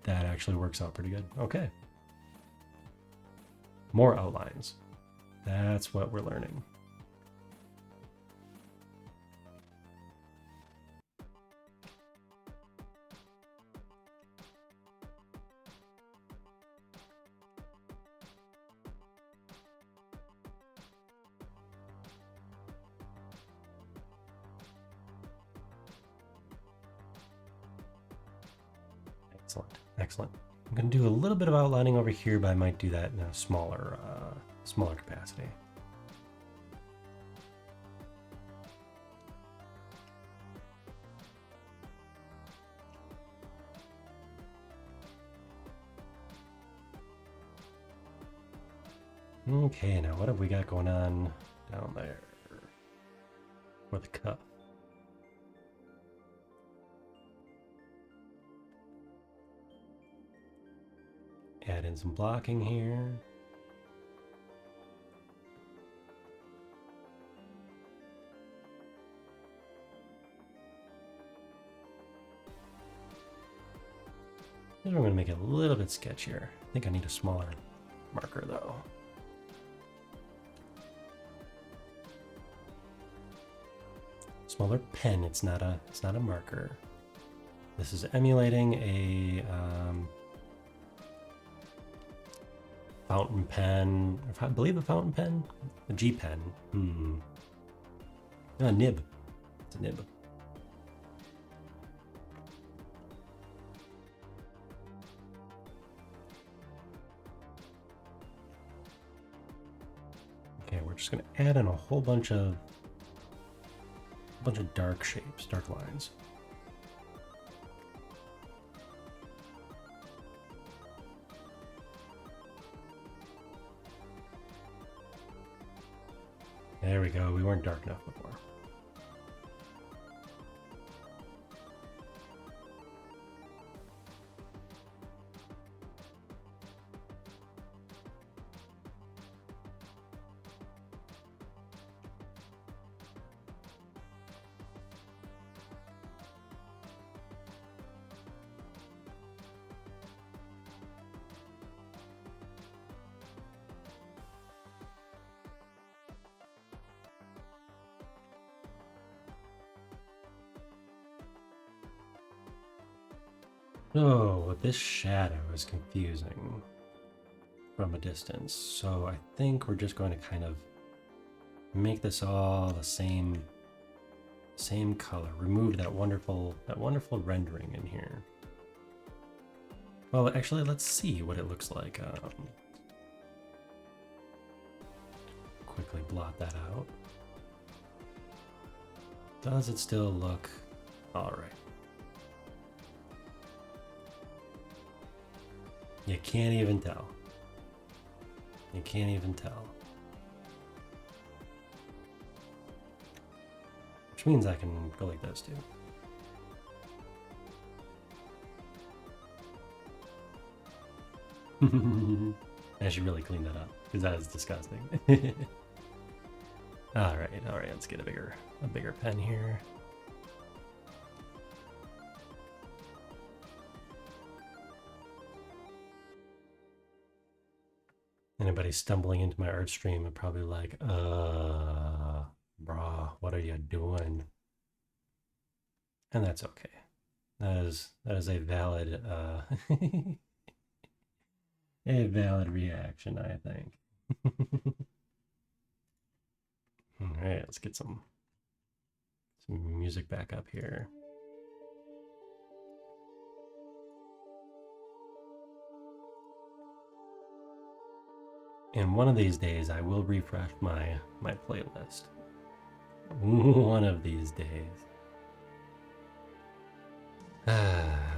That actually works out pretty good. Okay. More outlines. That's what we're learning. Excellent, excellent. I'm going to do a little bit of outlining over here, but I might do that in a smaller capacity. Okay, now what have we got going on down there for the cuff? Add in some blocking here. Maybe I'm going to make it a little bit sketchier. I think I need a smaller marker though. Smaller pen. It's not a marker. This is emulating a fountain pen. I believe a fountain pen, a G pen. A nib. It's a nib. Okay, we're just gonna add in a whole bunch of dark shapes, dark lines. There we go. We weren't dark enough before. Oh, this shadow is confusing from a distance. So I think we're just going to kind of make this all the same color. Remove that wonderful rendering in here. Well, actually, let's see what it looks like. Quickly blot that out. Does it still look all right? You can't even tell. You can't even tell. Which means I can go like this too. I should really clean that up because that is disgusting. all right, let's get a bigger pen here. Anybody stumbling into my art stream would probably like, brah, what are you doing? And that's okay. That is a valid a valid reaction, I think. All right, let's get some music back up here. And one of these days, I will refresh my playlist. One of these days.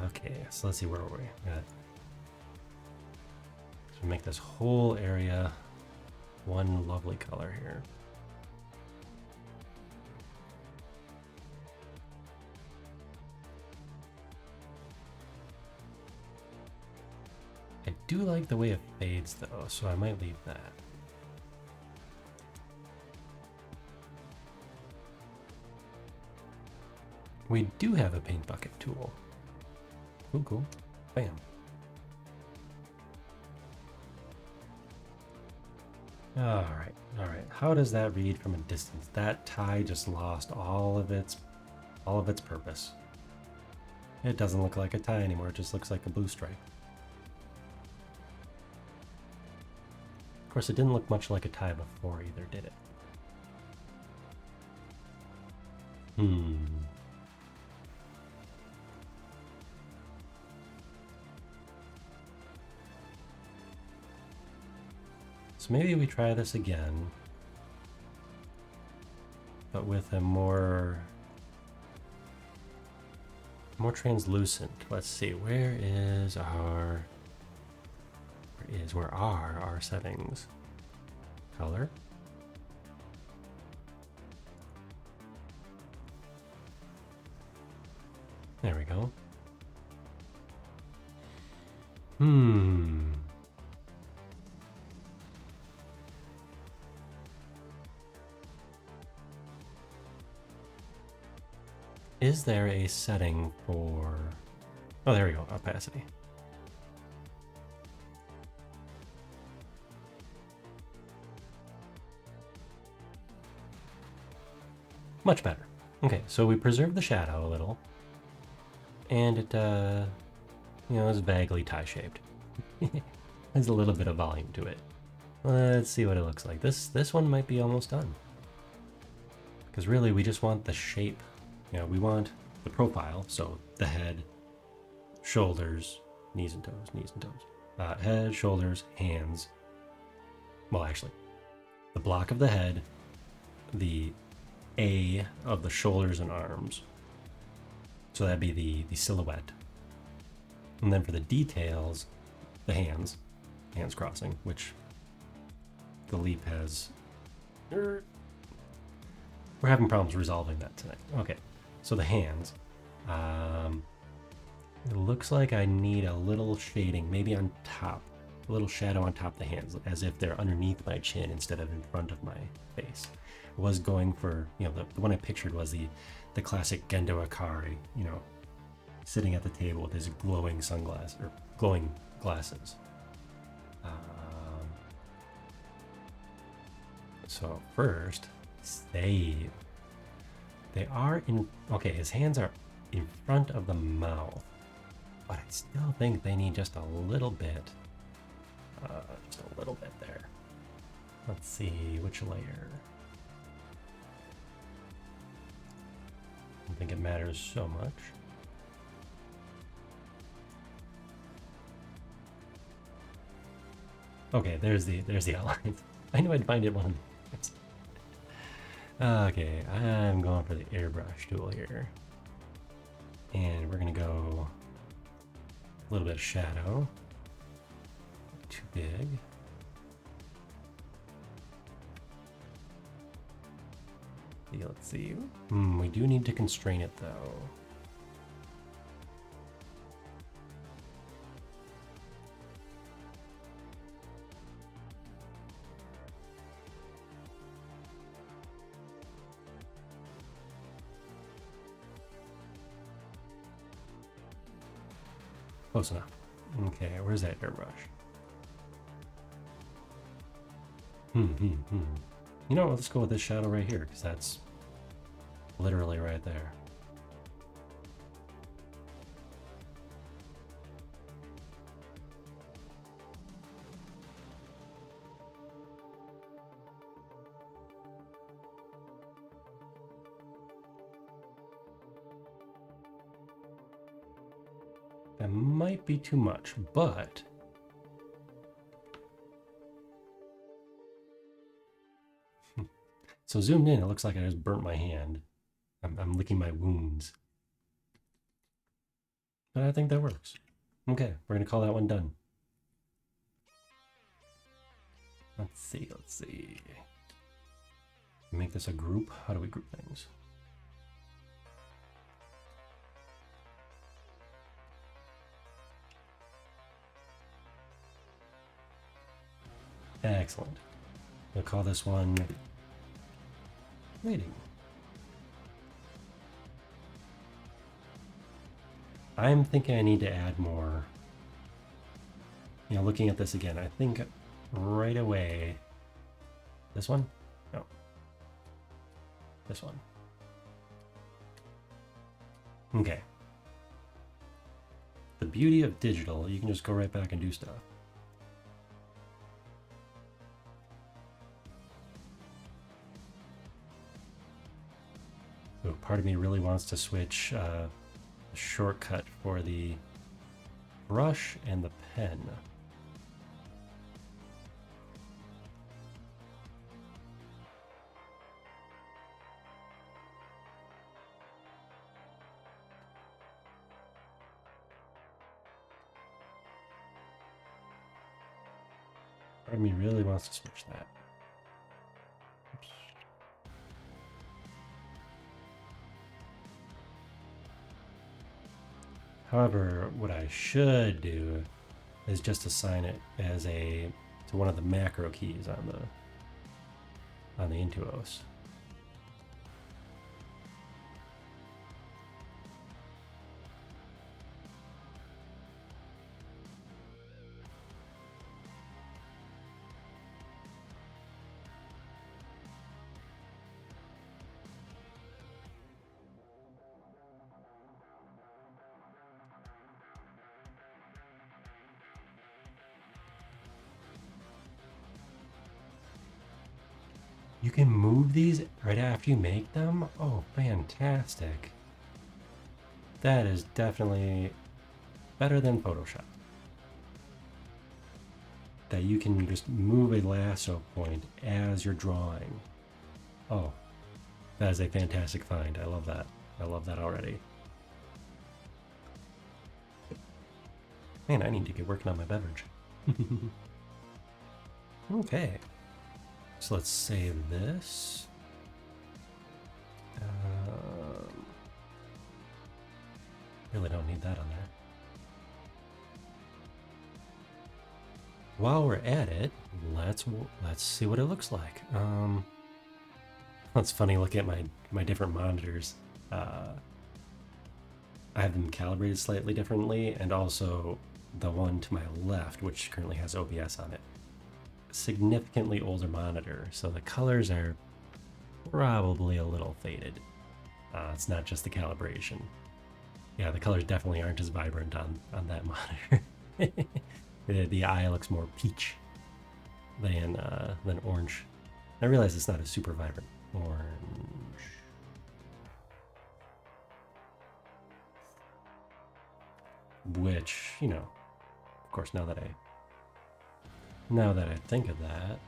Okay, so let's see, where are we? So make this whole area one lovely color here. I do like the way it fades though, so I might leave that. We do have a paint bucket tool. Cool. Bam. All right. How does that read from a distance? That tie just lost all of its purpose. It doesn't look like a tie anymore. It just looks like a blue stripe. Of course, it didn't look much like a tie before either, did it? So maybe we try this again, but with a more translucent. Let's see, where are our settings? Color. There we go. Is there a setting for... Oh, there we go, opacity. Much better. Okay, so we preserve the shadow a little. And it, is vaguely tie-shaped. There's a little bit of volume to it. Let's see what it looks like. This one might be almost done. Because really, we just want the shape. We want the profile, so the head, shoulders, knees and toes. Head, shoulders, hands. Well, actually, the block of the head, the A of the shoulders and arms. So that'd be the silhouette. And then for the details, the hands crossing, which the leap has... We're having problems resolving that tonight. Okay, so the hands. It looks like I need a little shading, maybe on top. A little shadow on top of the hands, as if they're underneath my chin instead of in front of my face. I was going for, the one I pictured was the classic Gendo Akari, sitting at the table with his glowing sunglasses, or glowing glasses. So first, save. They are in, okay, his hands are in front of the mouth, but I still think they need just a little bit there. Let's see, which layer? I don't think it matters so much. Okay, there's the outline. I knew I'd find it one of these. Okay, I'm going for the airbrush tool here. And we're gonna go a little bit of shadow. Too big. Yeah, let's see. We do need to constrain it though. Close enough. Okay, where's that airbrush? You know what, let's go with this shadow right here, because that's literally right there. That might be too much, but so zoomed in, it looks like I just burnt my hand. I'm licking my wounds. But I think that works. Okay, we're gonna call that one done. Let's see. Make this a group. How do we group things? Excellent. We'll call this one rating. I'm thinking I need to add more. Looking at this again, I think right away This one? No. This one. Okay. The beauty of digital, you can just go right back and do stuff. Ooh, part of me really wants to switch the shortcut for the brush and the pen. Part of me really wants to switch that. Oops. However, what I should do is just assign it as to one of the macro keys on the Intuos. You can move these right after you make them? Oh, fantastic. That is definitely better than Photoshop. That you can just move a lasso point as you're drawing. Oh, that is a fantastic find. I love that. I love that already. Man, I need to get working on my beverage. Okay. So let's save this. Really don't need that on there. While we're at it, let's see what it looks like. It's funny looking at my different monitors. I have them calibrated slightly differently, and also the one to my left, which currently has OBS on it, significantly older monitor, so the colors are probably a little faded. It's not just the calibration. Yeah, the colors definitely aren't as vibrant on that monitor. The eye looks more peach than orange. I realize it's not a super vibrant orange. Which, you know, of course, now that I think of that,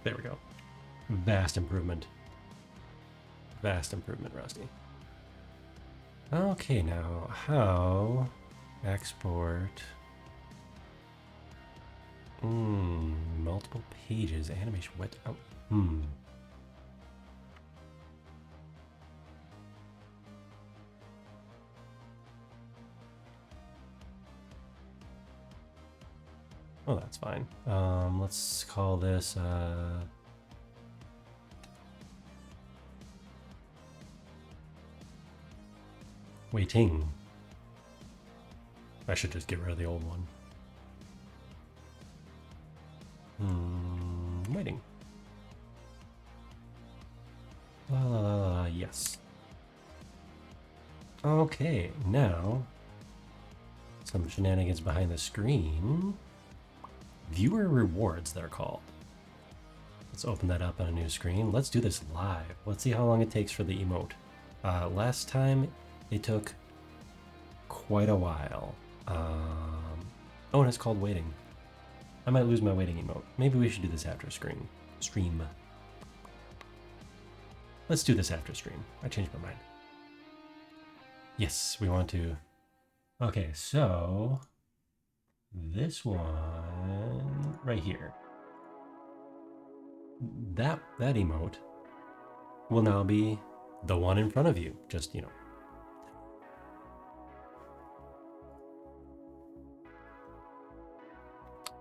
there we go. Vast improvement. Vast improvement, Rusty. Okay, now how export multiple pages, animation, what? Oh, Oh, that's fine. Let's call this waiting. I should just get rid of the old one. Waiting. La la la la, yes. Okay, now some shenanigans behind the screen. Viewer rewards, they're called. Let's open that up on a new screen. Let's do this live. Let's see how long it takes for the emote. Last time it took quite a while. Oh, and it's called waiting. I might lose my waiting emote. Maybe we should do this after stream. Let's do this after stream. I changed my mind. Yes, we want to. Okay, so this one right here. That emote will now be the one in front of you. Just, you know.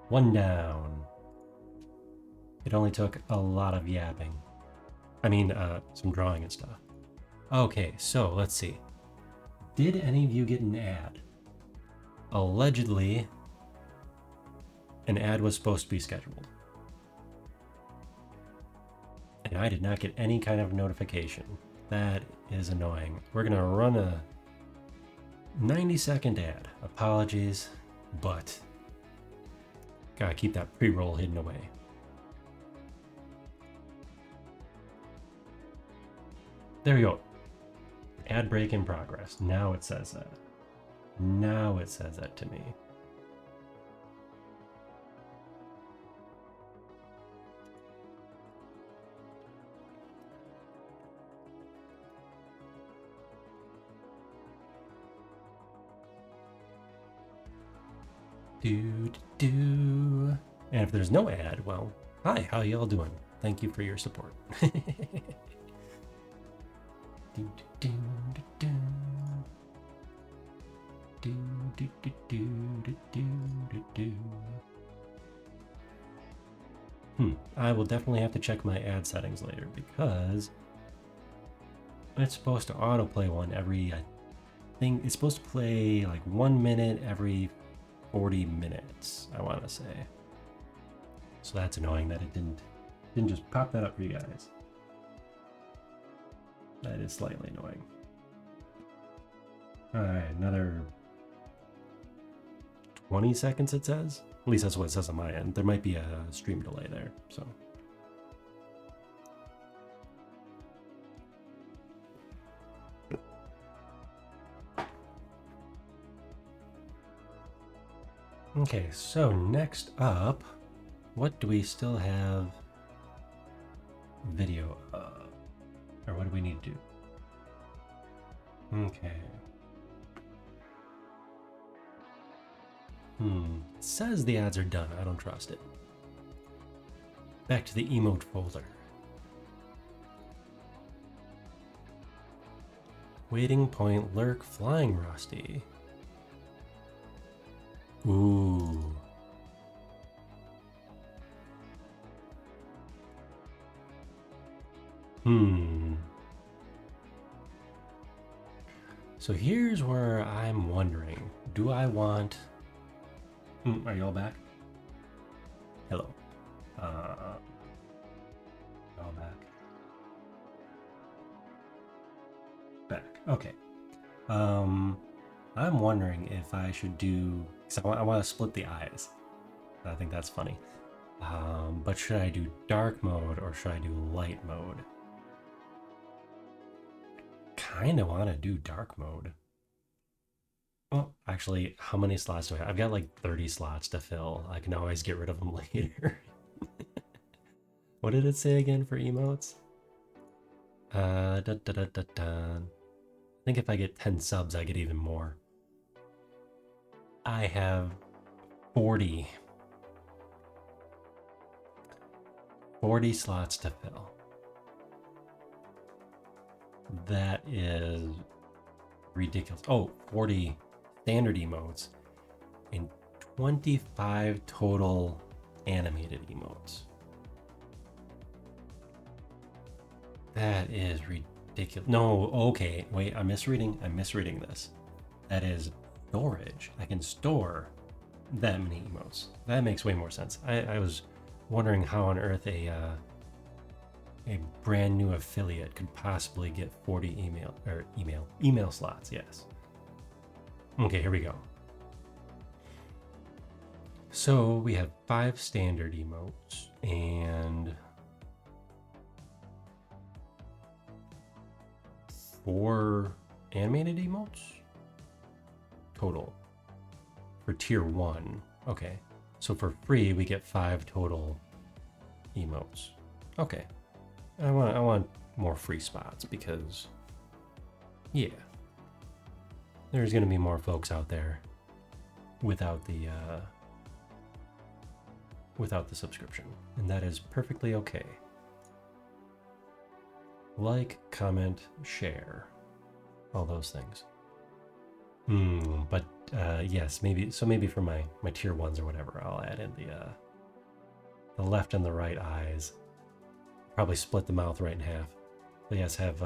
One down. It only took a lot of yapping. I mean, some drawing and stuff. Okay, so let's see. Did any of you get an ad? Allegedly, an ad was supposed to be scheduled. And I did not get any kind of notification. That is annoying. We're gonna run a 90-second ad. Apologies, but gotta keep that pre-roll hidden away. There we go. Ad break in progress. Now it says that. Now it says that to me. And if there's no ad, well, hi, how y'all doing? Thank you for your support. I will definitely have to check my ad settings later because it's supposed to autoplay one every, I think it's supposed to play like 1 minute every 40 minutes, I want to say. So that's annoying that it didn't just pop that up for you guys. That is slightly annoying. Alright, another 20 seconds it says. At least that's what it says on my end. There might be a stream delay there, so. Okay, so next up, what do we still have video of? Or what do we need to do? Okay. It says the ads are done. I don't trust it. Back to the emote folder. Waiting point, lurk, flying rusty. Ooh. So here's where I'm wondering, do I want... are you all back? Hello. All back. Back. Okay. I'm wondering if I should do... So I want to split the eyes. I think that's funny. But should I do dark mode or should I do light mode? Kind of want to do dark mode. Well, actually, how many slots do I have? I've got like 30 slots to fill. I can always get rid of them later. What did it say again for emotes? I think if I get 10 subs, I get even more. I have 40 slots to fill. That is ridiculous. Oh, 40 standard emotes and 25 total animated emotes. That is ridiculous. No, okay, wait, I'm misreading this. That is storage. I can store that many emotes. That makes way more sense. I was wondering how on earth a brand new affiliate could possibly get 40 email slots. Yes. Okay, here we go. So we have 5 standard emotes and 4 animated emotes total for tier 1. Okay, so for free we get 5 total emotes. Okay, I want more free spots because, yeah, there's gonna be more folks out there without the subscription, and that is perfectly okay. Like, comment, share, all those things. But yes, maybe for my tier 1s or whatever, I'll add in the left and the right eyes. Probably split the mouth right in half. But yes, have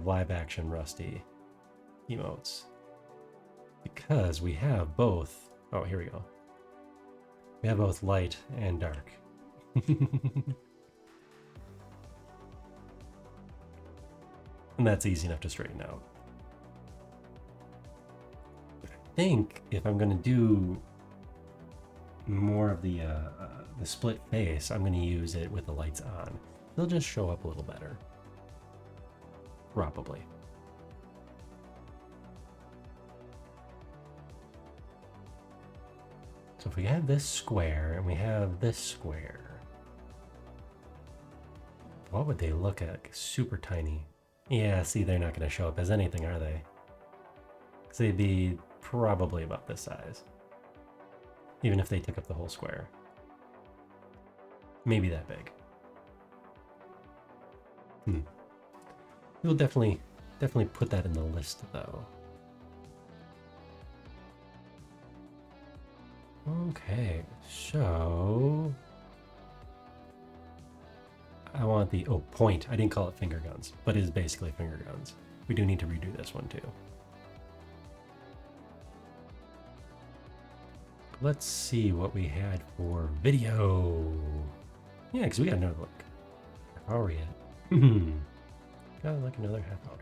live action Rusty emotes. Because we have both. Oh, here we go. We have both light and dark. And that's easy enough to straighten out. I think if I'm going to do more of the split face, I'm going to use it with the lights on. They'll just show up a little better. Probably. So if we have this square and we have this square, what would they look like? Super tiny. Yeah, see, they're not going to show up as anything, are they? Because they'd be probably about this size. Even if they took up the whole square. Maybe that big. We'll definitely put that in the list, though. Okay, so I want the point. I didn't call it finger guns, but it is basically finger guns. We do need to redo this one too. Let's see what we had for video. Yeah, because we got another look. How are we at? Got like another half hour.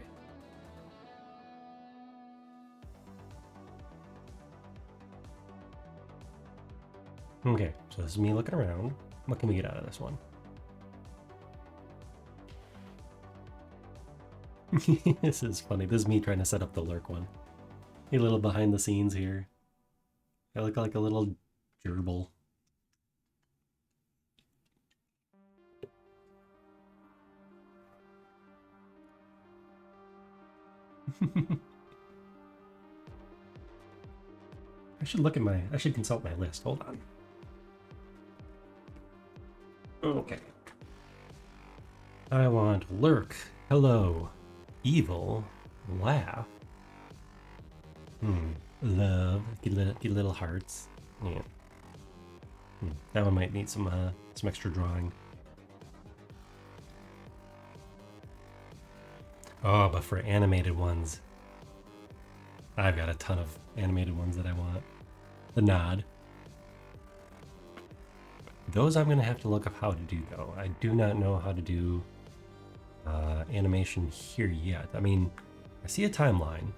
Okay, so this is me looking around. What can we get out of this one? This is funny. This is me trying to set up the lurk one. A little behind the scenes here. I look like a little gerbil. I should consult my list. Hold on. Okay. I want lurk, hello, evil, laugh, love, get little hearts. Yeah. That one might need some extra drawing. Oh, but for animated ones, I've got a ton of animated ones that I want. The nod. Those I'm going to have to look up how to do, though. I do not know how to do animation here yet. I mean, I see a timeline.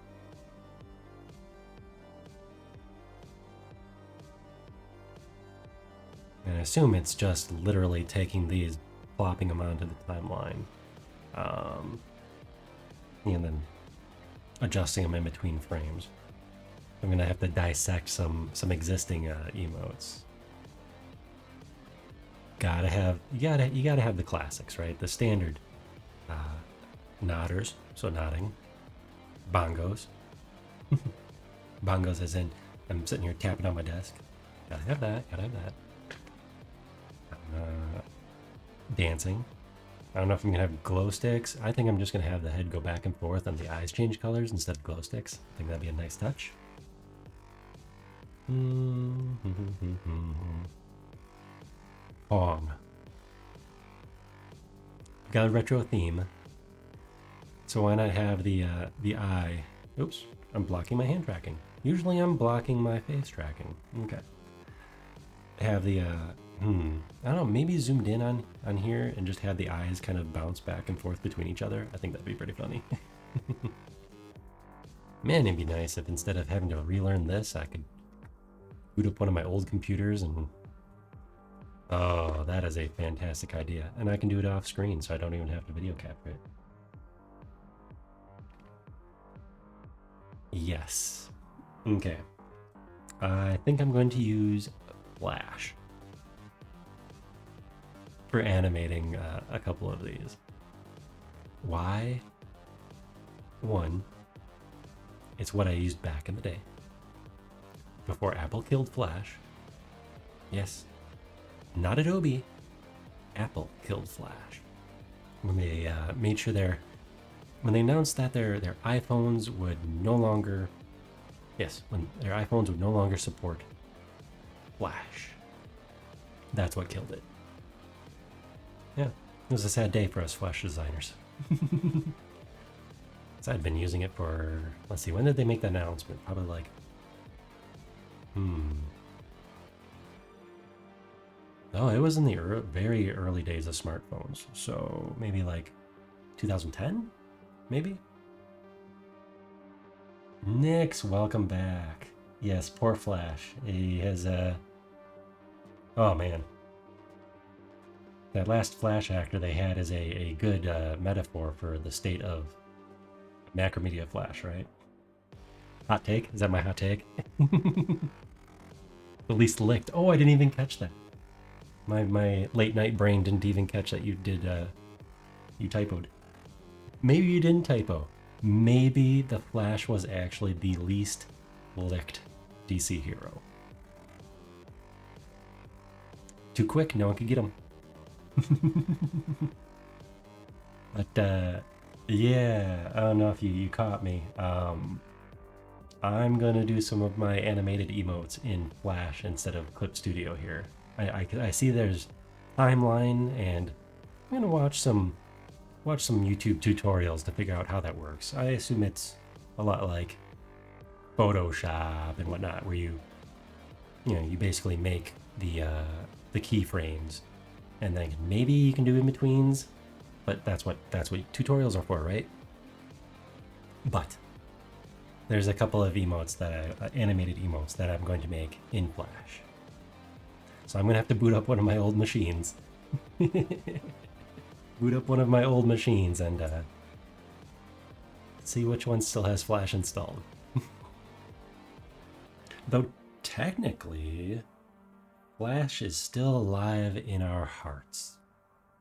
And I assume it's just literally taking these, plopping them onto the timeline. And then adjusting them in between frames. I'm going to have to dissect some existing emotes. You gotta have the classics, right? The standard nodders, so nodding, bongos, bongos as in I'm sitting here tapping on my desk. Gotta have that. Dancing. I don't know if I'm gonna have glow sticks. I think I'm just gonna have the head go back and forth and the eyes change colors instead of glow sticks. I think that'd be a nice touch. Pong. Got a retro theme, so why not have the eye? Oops, I'm blocking my hand tracking. Usually I'm blocking my face tracking. Okay. Have the I don't know, maybe zoomed in on here and just have the eyes kind of bounce back and forth between each other. I think that'd be pretty funny. Man, it'd be nice if instead of having to relearn this, I could boot up one of my old computers and... Oh, that is a fantastic idea. And I can do it off screen, so I don't even have to video capture it. Yes. Okay. I think I'm going to use Flash for animating a couple of these. Why? One, it's what I used back in the day. Before Apple killed Flash. Yes. Not Adobe. Apple killed Flash. When they made sure when they announced that their iPhones would no longer... Yes, when their iPhones would no longer support Flash. That's what killed it. Yeah. It was a sad day for us Flash designers. So I'd been using it for, let's see, when did they make the announcement? Probably like, oh, it was in the very early days of smartphones. So maybe like 2010, maybe? Nix, welcome back. Yes, poor Flash. He has, oh man. That last Flash actor they had is a good metaphor for the state of Macromedia Flash, right? Hot take? Is that my hot take? The least licked. Oh, I didn't even catch that. My late night brain didn't even catch that you did, you typoed. Maybe you didn't typo. Maybe the Flash was actually the least licked DC hero. Too quick, no one could get him. But, yeah, I don't know if you caught me. I'm gonna do some of my animated emotes in Flash instead of Clip Studio here. I see there's timeline, and I'm gonna watch some YouTube tutorials to figure out how that works. I assume it's a lot like Photoshop and whatnot, where you basically make the keyframes, and then maybe you can do in betweens, but that's what tutorials are for, right? But there's a couple of emotes animated emotes that I'm going to make in Flash. So I'm gonna have to boot up one of my old machines. Boot up one of my old machines and see which one still has Flash installed. Though technically, Flash is still alive in our hearts.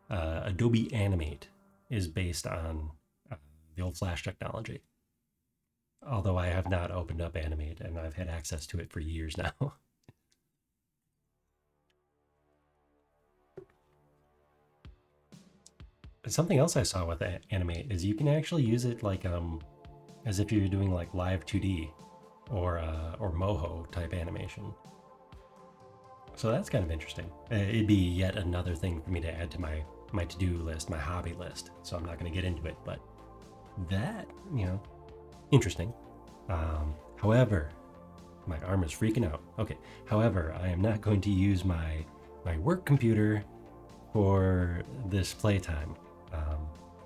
Adobe Animate is based on the old Flash technology. Although I have not opened up Animate, and I've had access to it for years now. Something else I saw with Animate is you can actually use it like as if you're doing like live 2D or Moho type animation. So that's kind of interesting. It'd be yet another thing for me to add to my to-do list, my hobby list. So I'm not going to get into it, but that, interesting. However, my arm is freaking out. Okay. However, I am not going to use my work computer for this playtime.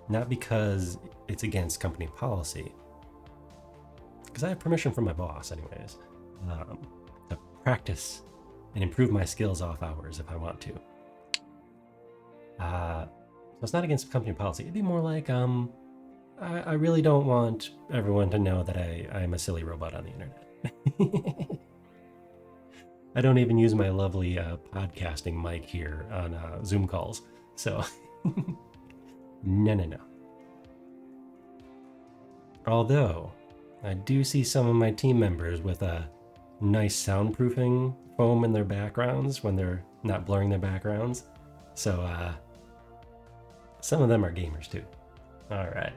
Not because it's against company policy, because I have permission from my boss anyways, to practice and improve my skills off hours if I want to. So it's not against company policy. It'd be more like, I really don't want everyone to know that I'm a silly robot on the internet. I don't even use my lovely podcasting mic here on Zoom calls, so no. Although, I do see some of my team members with a nice soundproofing foam in their backgrounds when they're not blurring their backgrounds. So, some of them are gamers too. All right.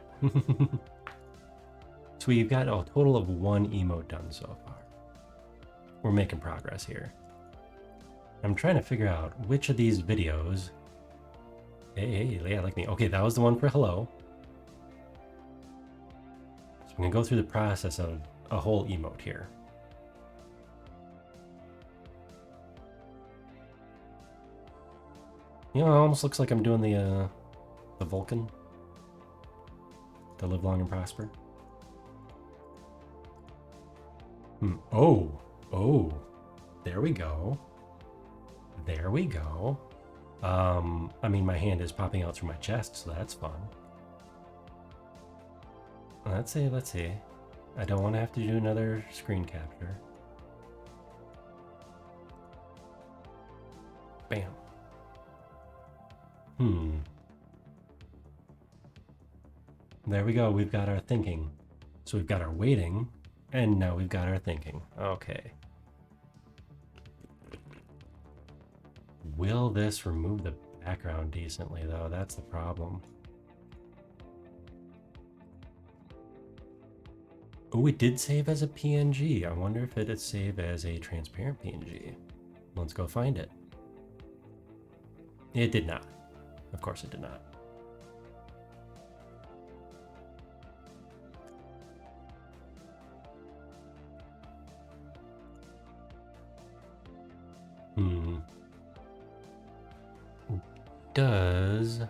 So we've got a total of 1 emote done so far. We're making progress here. I'm trying to figure out which of these videos. Hey, yeah, like me. Okay, that was the one for hello. So I'm gonna go through the process of a whole emote here. It almost looks like I'm doing the Vulcan. To live long and prosper. Oh, there we go. There we go. I mean, my hand is popping out through my chest, so that's fun. Let's see. I don't want to have to do another screen capture. Bam. There we go. We've got our thinking. So we've got our waiting, and now we've got our thinking. Okay. Will this remove the background decently, though? That's the problem. Oh, it did save as a PNG. I wonder if it'd save as a transparent PNG. Let's go find it. It did not. Of course it did not. does.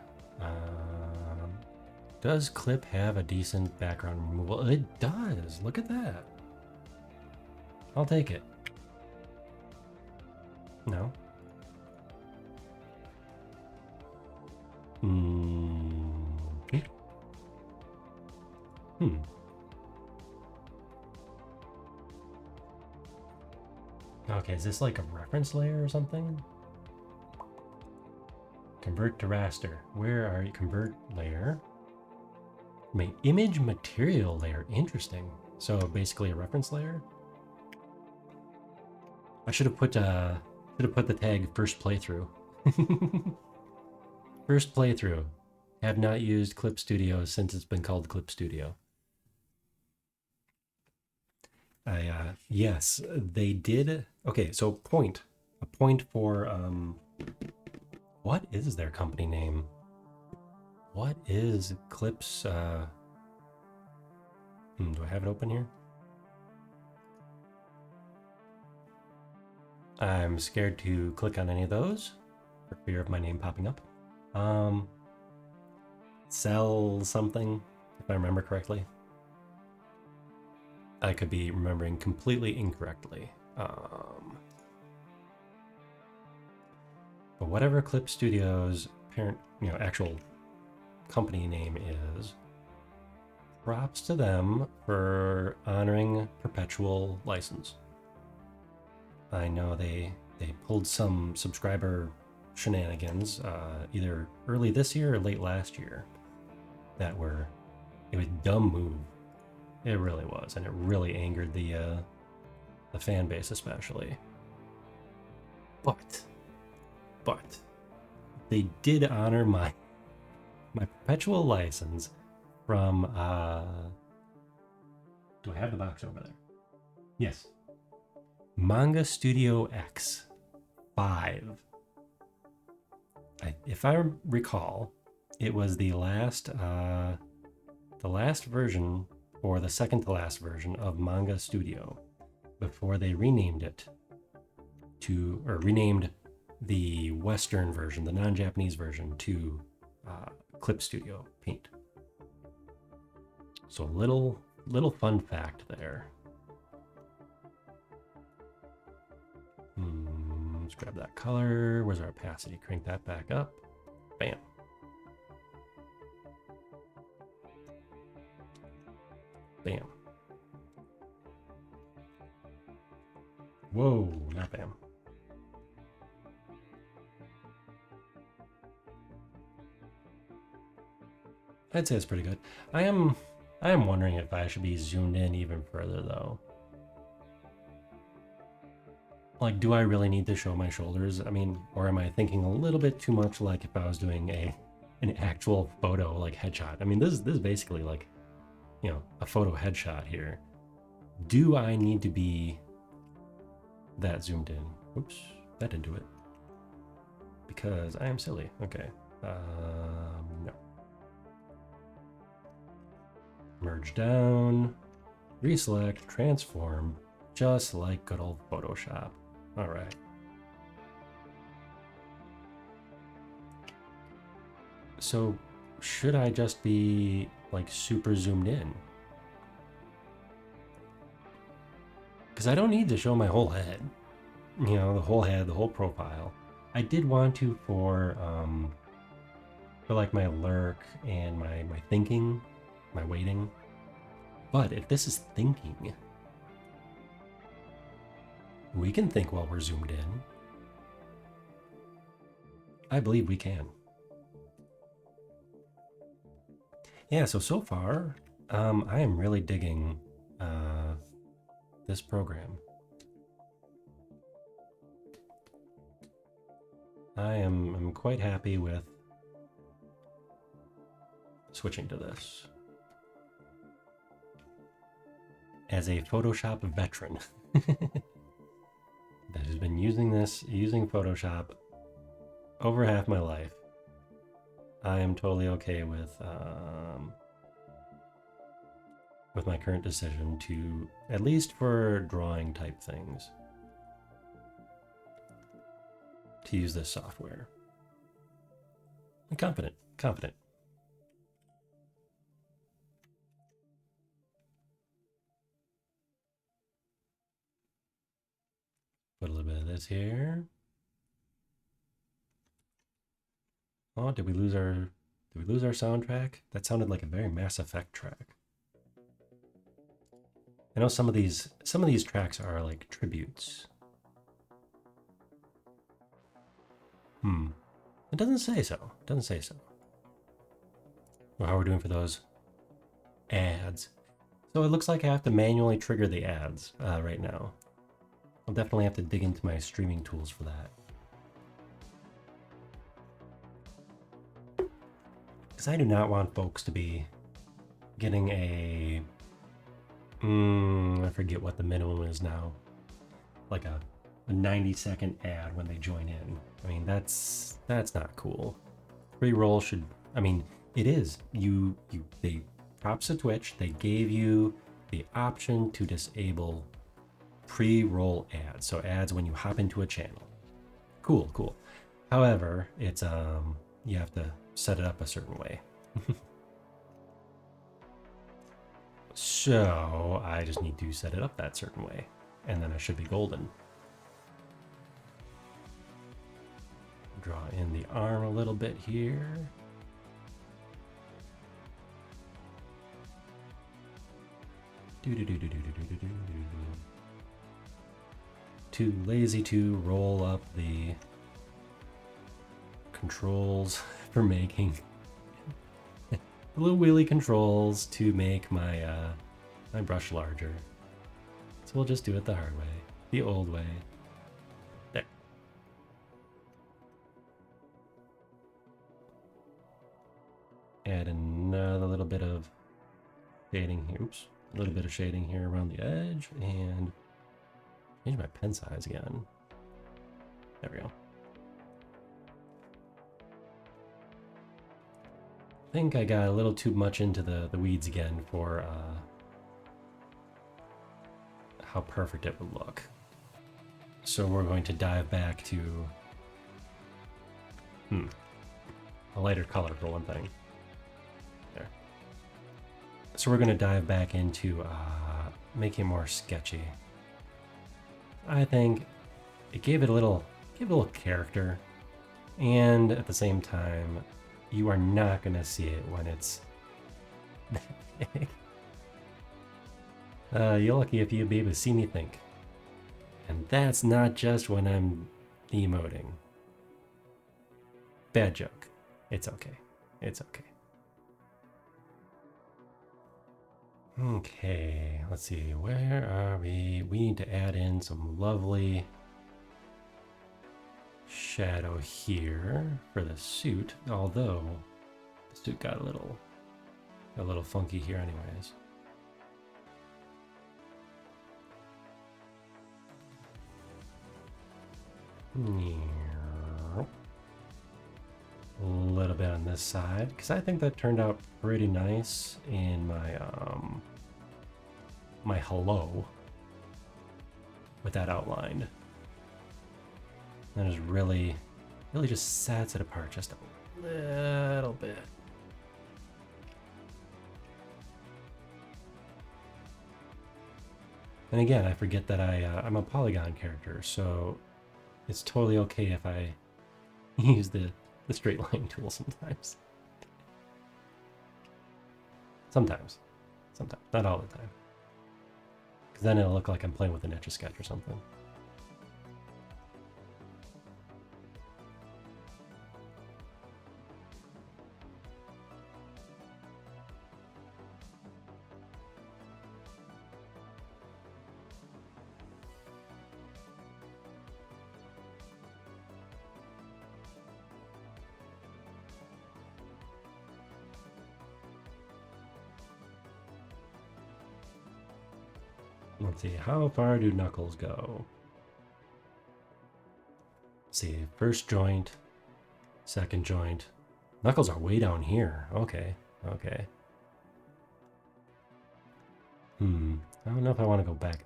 Does Clip have a decent background removal? It does. Look at that. I'll take it. No. Okay, is this like a reference layer or something? Convert to raster. Where are you? Convert layer. Image material layer. Interesting. So basically a reference layer. I should have put the tag first playthrough. First playthrough. Have not used Clip Studio since it's been called Clip Studio. Yes, they did. Okay, so a point for what is their company name? What is Clips? Do I have it open here? I'm scared to click on any of those for fear of my name popping up. Sell something, if I remember correctly. I could be remembering completely incorrectly. But whatever Clip Studios parent, actual company name is, props to them for honoring perpetual license. I know they pulled some subscriber shenanigans either early this year or late last year it was dumb move. It really was, and it really angered the fan base especially. But they did honor my perpetual license from do I have the box over there? Yes. Manga Studio X 5. If I recall, it was the last version, or the second to last version of Manga Studio, before they renamed it renamed the Western version, the non-Japanese version, to Clip Studio Paint. So little fun fact there. Let's grab that color. Where's our opacity? Crank that back up. Bam. Bam. Whoa, not bam. I'd say it's pretty good. I am wondering if I should be zoomed in even further though. Like, do I really need to show my shoulders? I mean, or am I thinking a little bit too much like if I was doing an actual photo, like headshot? I mean, this is basically like, a photo headshot here. Do I need to be that zoomed in? Oops, that didn't do it. Because I am silly. Okay. No. Merge down, reselect, transform, just like good old Photoshop. All right. So should I just be like super zoomed in? Because I don't need to show my whole head, the whole head, the whole profile. I did want to for like my lurk and my thinking, my waiting. But if this is thinking, we can think while we're zoomed in. I believe we can. Yeah, so far, I am really digging this program. I'm quite happy with switching to this. As a Photoshop veteran that has been using Photoshop over half my life, I am totally okay with my current decision to, at least for drawing type things, to use this software. I'm confident, confident. Put a little bit of this here. Oh, did we lose our soundtrack? That sounded like a very Mass Effect track. I know some of these tracks are like tributes. It doesn't say so. It doesn't say so. Well, how are we doing for those ads? So it looks like I have to manually trigger the ads right now. I'll definitely have to dig into my streaming tools for that. Because I do not want folks to be getting a... I forget what the minimum is now. Like a 90-second ad when they join in. I mean, that's not cool. Pre-roll should... I mean, it is. They props to Twitch. They gave you the option to disable pre-roll ads. So ads when you hop into a channel. Cool, cool. However, it's you have to set it up a certain way. So I just need to set it up that certain way, and then I should be golden. Draw in the arm a little bit here. Too lazy to roll up the controls for making the little wheelie controls to make my my brush larger. So we'll just do it the hard way, the old way. There. Add another little bit of shading here. Oops. A little bit of shading here around the edge, and change my pen size again. There we go. I think I got a little too much into the weeds again for how perfect it would look. So we're going to dive back to a lighter color for one thing. There. So we're going to dive back into making it more sketchy. I think it gave it a little character, and at the same time, you are not going to see it when it's that big. You're lucky if you'll be able to see me think. And that's not just when I'm emoting. Bad joke. It's okay. It's okay. Okay, let's see. Where are we? We need to add in some lovely shadow here for the suit, although the suit got a little funky here anyways. A little bit on this side, because I think that turned out pretty nice in my my hello with that outlined. That is really just sets it apart just a little bit. And again, I forget that I'm a polygon character, so it's totally okay if I use the straight line tool sometimes. Sometimes, not all the time. Because then it'll look like I'm playing with an Etch-a-Sketch or something. Let's see, how far do knuckles go? Let's see, first joint, second joint. Knuckles are way down here. Okay, okay. I don't know if I want to go back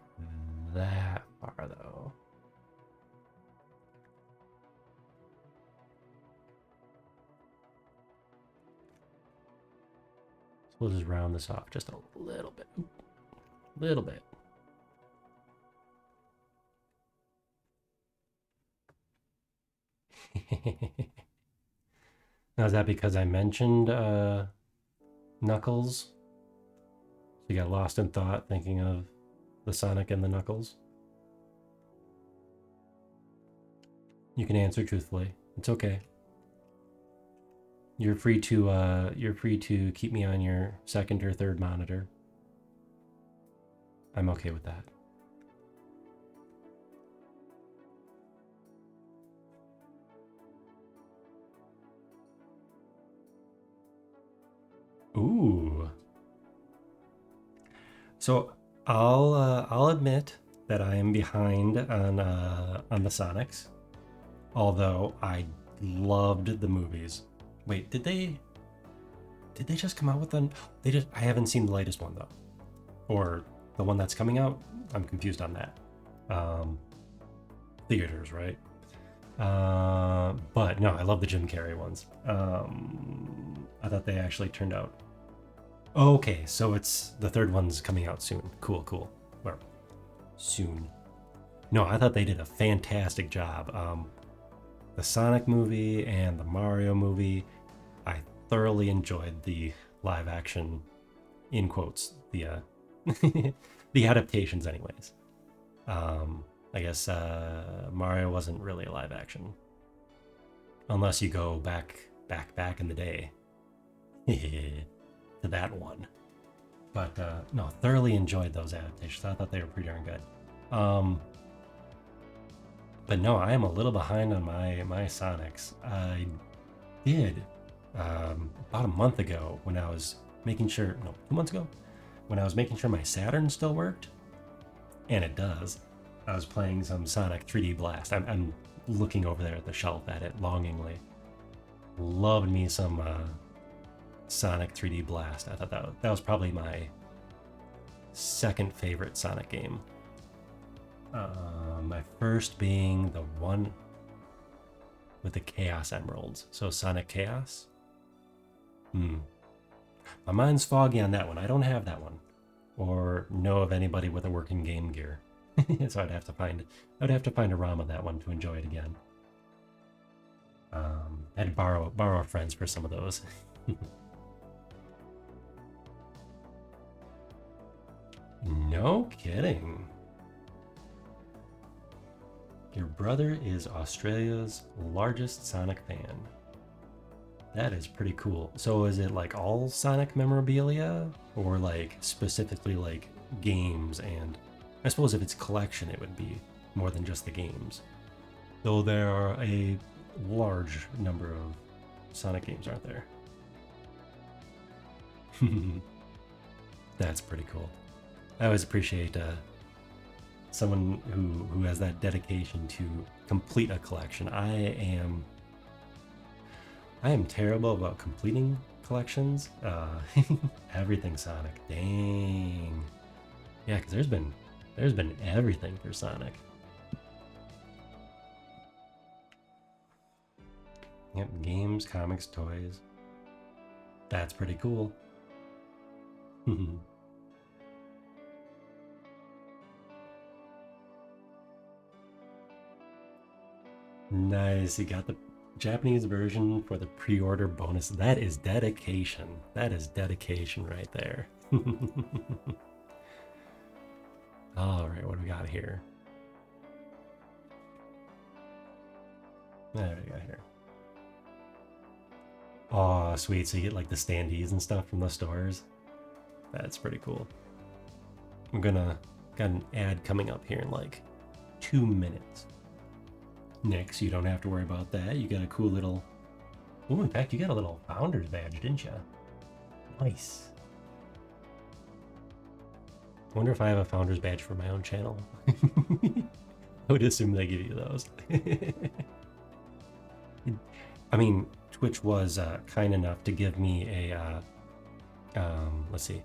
that far though. We'll just round this off just a little bit. Little bit. Now, is that because I mentioned Knuckles? So you got lost in thought thinking of the Sonic and the Knuckles? You can answer truthfully. It's okay. You're free to keep me on your second or third monitor. I'm okay with that. Ooh. So I'll admit that I am behind on the Sonics, although I loved the movies. Wait, did they just come out with them? I haven't seen the latest one though, or the one that's coming out. I'm confused on that. Theaters, right? But no, I love the Jim Carrey ones. I thought they actually turned out. Okay, so it's the third one's coming out soon. Cool. Or soon. No, I thought they did a fantastic job. The Sonic movie and the Mario movie, I thoroughly enjoyed the live action, in quotes, the the adaptations, anyways. I guess Mario wasn't really a live action, unless you go back in the day to that one. But no, thoroughly enjoyed those adaptations. I thought they were pretty darn good. But no, I am a little behind on my Sonics. I did about a month ago when I was making sure, no, 2 months ago, when I was making sure my Saturn still worked, and it does. I was playing some Sonic 3D Blast. I'm looking over there at the shelf at it longingly. Loved me some Sonic 3D Blast. I thought that was probably my second favorite Sonic game. My first being the one with the Chaos Emeralds. So Sonic Chaos. My mind's foggy on that one. I don't have that one, or know of anybody with a working Game Gear. So I'd have to find a ROM of that one to enjoy it again. I'd borrow friends for some of those. No kidding. Your brother is Australia's largest Sonic fan. That is pretty cool. So is it like all Sonic memorabilia, or like specifically like games? And I suppose if it's collection, it would be more than just the games. Though there are a large number of Sonic games, aren't there? That's pretty cool. I always appreciate someone who has that dedication to complete a collection. I am terrible about completing collections. Everything Sonic. Dang. Yeah, because there's been everything for Sonic. Yep, games, comics, toys. That's pretty cool. Nice, you got the Japanese version for the pre-order bonus. That is dedication. That is dedication right there. All right, what do we got here? What do we got here? Oh, sweet. So you get like the standees and stuff from the stores. That's pretty cool. I'm got an ad coming up here in like 2 minutes. Nick, you don't have to worry about that. You got a cool little... Oh, in fact, you got a little founder's badge, didn't you? Nice. I wonder if I have a founder's badge for my own channel. I would assume they give you those. I mean, Twitch was kind enough to give me a... let's see.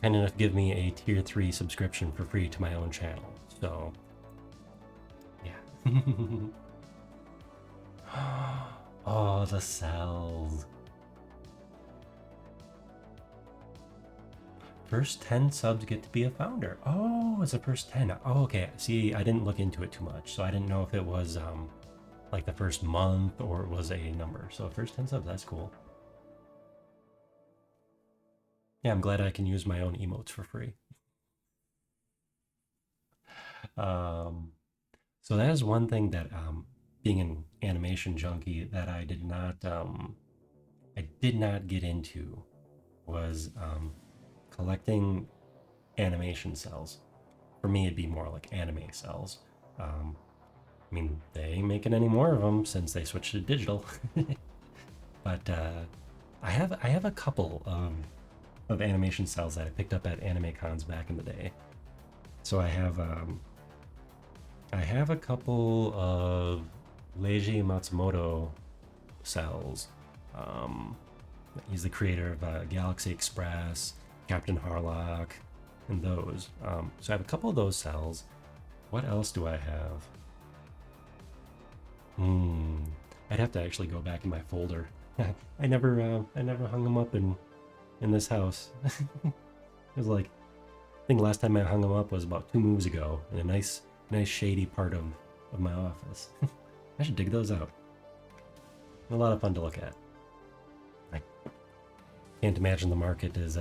Kind enough to give me a tier 3 subscription for free to my own channel. So, yeah. Oh, the cells. First 10 subs get to be a founder. Oh, it's the first 10. Oh, okay. See, I didn't look into it too much, so I didn't know if it was like the first month or it was a number. So first 10 subs, that's cool. Yeah, I'm glad I can use my own emotes for free. Um, so that is one thing that being an animation junkie that I did not get into was collecting animation cells. For me, it'd be more like anime cells. Um, I mean, they ain't making any more of them since they switched to digital. But I have a couple of animation cells that I picked up at anime cons back in the day. So I have a couple of Leiji Matsumoto cells. Um, he's the creator of Galaxy Express, Captain Harlock, and those. So I have a couple of those cells. What else do I have? Hmm. I'd have to actually go back in my folder. I never hung them up in this house. It was like, I think last time I hung them up was about 2 moves ago in a nice shady part of my office. I should dig those out. A lot of fun to look at. I can't imagine the market is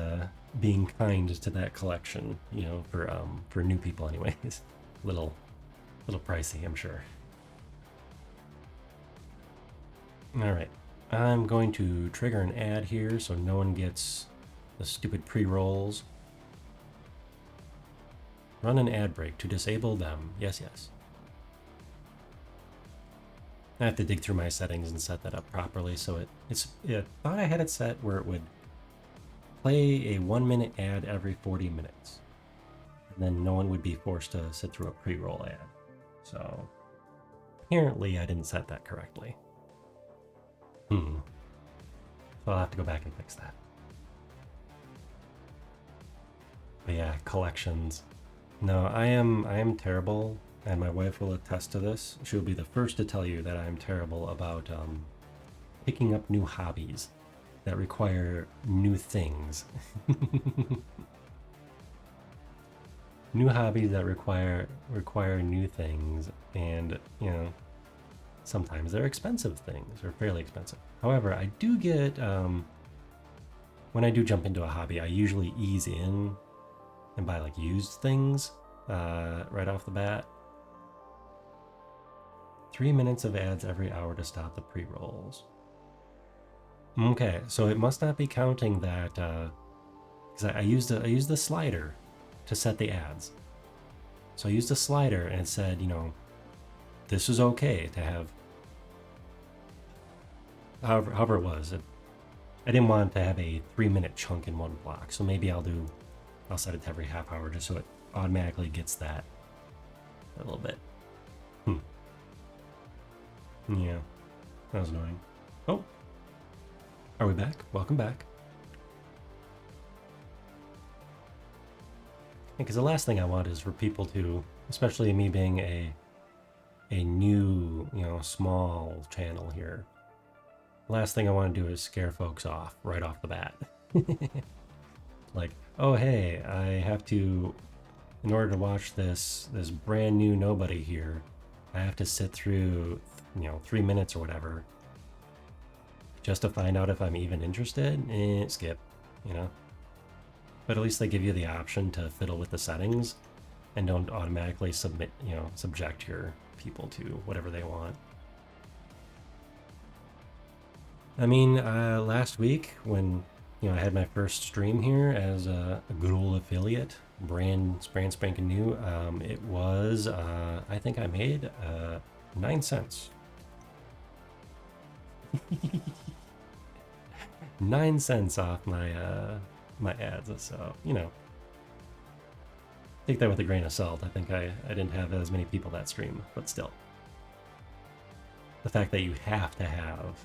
being kind to that collection. For new people, anyways. little little pricey, I'm sure. All right, I'm going to trigger an ad here so no one gets the stupid pre-rolls. Run an ad break to disable them. Yes, yes. I have to dig through my settings and set that up properly. So I thought I had it set where it would play a 1 minute ad every 40 minutes. And then no one would be forced to sit through a pre-roll ad. So apparently I didn't set that correctly. So I'll have to go back and fix that. But yeah, collections. No, I am terrible, and my wife will attest to this. She'll be the first to tell you that I'm terrible about picking up new hobbies that require new things. New hobbies that require new things, and sometimes they're expensive things or fairly expensive. However, I do get when I do jump into a hobby, I usually ease in and buy like used things right off the bat. 3 minutes of ads every hour to stop the pre-rolls. Okay, so it must not be counting that because I used the slider to set the ads. So I used the slider and it said, this is okay to have. However it was, I didn't want to have a 3 minute chunk in one block, so maybe I'll set it to every half hour just so it automatically gets that a little bit. Yeah, that was annoying. Oh, are we back? Welcome back. Because the last thing I want is for people to, especially me being a new, small channel here. Last thing I want to do is scare folks off right off the bat. Like, oh hey, I have to, in order to watch this brand new nobody here, I have to sit through 3 minutes or whatever just to find out if I'm even interested. Skip, but at least they give you the option to fiddle with the settings and don't automatically subject your people to whatever they want. I mean, last week when I had my first stream here as a good old affiliate, brand spanking new, it was I think I made 9 cents. 9 cents off my my ads. So take that with a grain of salt. I think I didn't have as many people that stream, but still, the fact that you have to have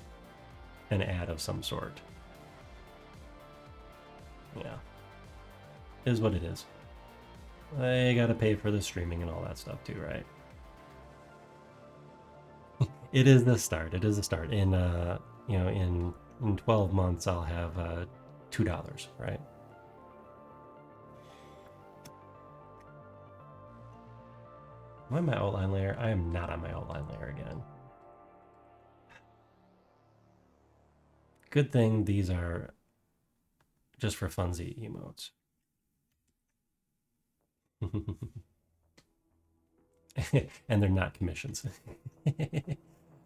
an ad of some sort, is what it is. I gotta pay for the streaming and all that stuff too, right? It is the start. It is the start. In 12 months I'll have $2, right? Am I on my outline layer? I am not on my outline layer again. Good thing these are just for funsy emotes. And they're not commissions.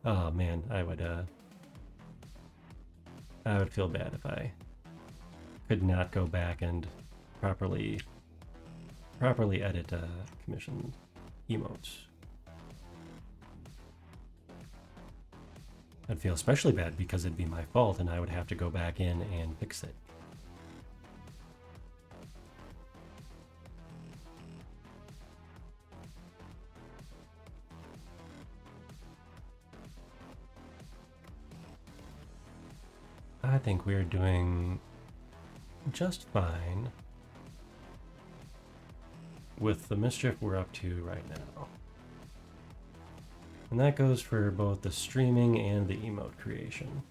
Oh man, I would feel bad if I could not go back and properly edit commissioned emotes. I'd feel especially bad because it'd be my fault and I would have to go back in and fix it. I think we're doing just fine with the mischief we're up to right now. And that goes for both the streaming and the emote creation.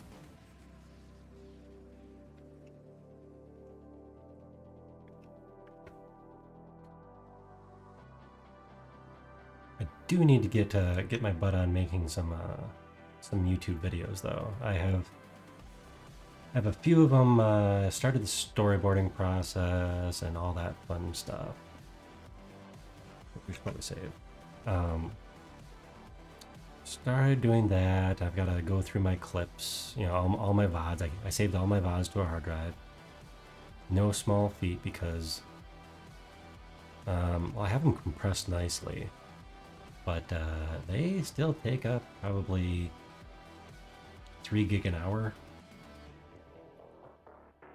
I do need to get my butt on making some YouTube videos though. I have a few of them. Started the storyboarding process and all that fun stuff. We should probably save. Started doing that. I've got to go through my clips, you know, all my VODs. I saved all my VODs to a hard drive. No small feat because, well, I have them compressed nicely, but they still take up probably 3 gig an hour.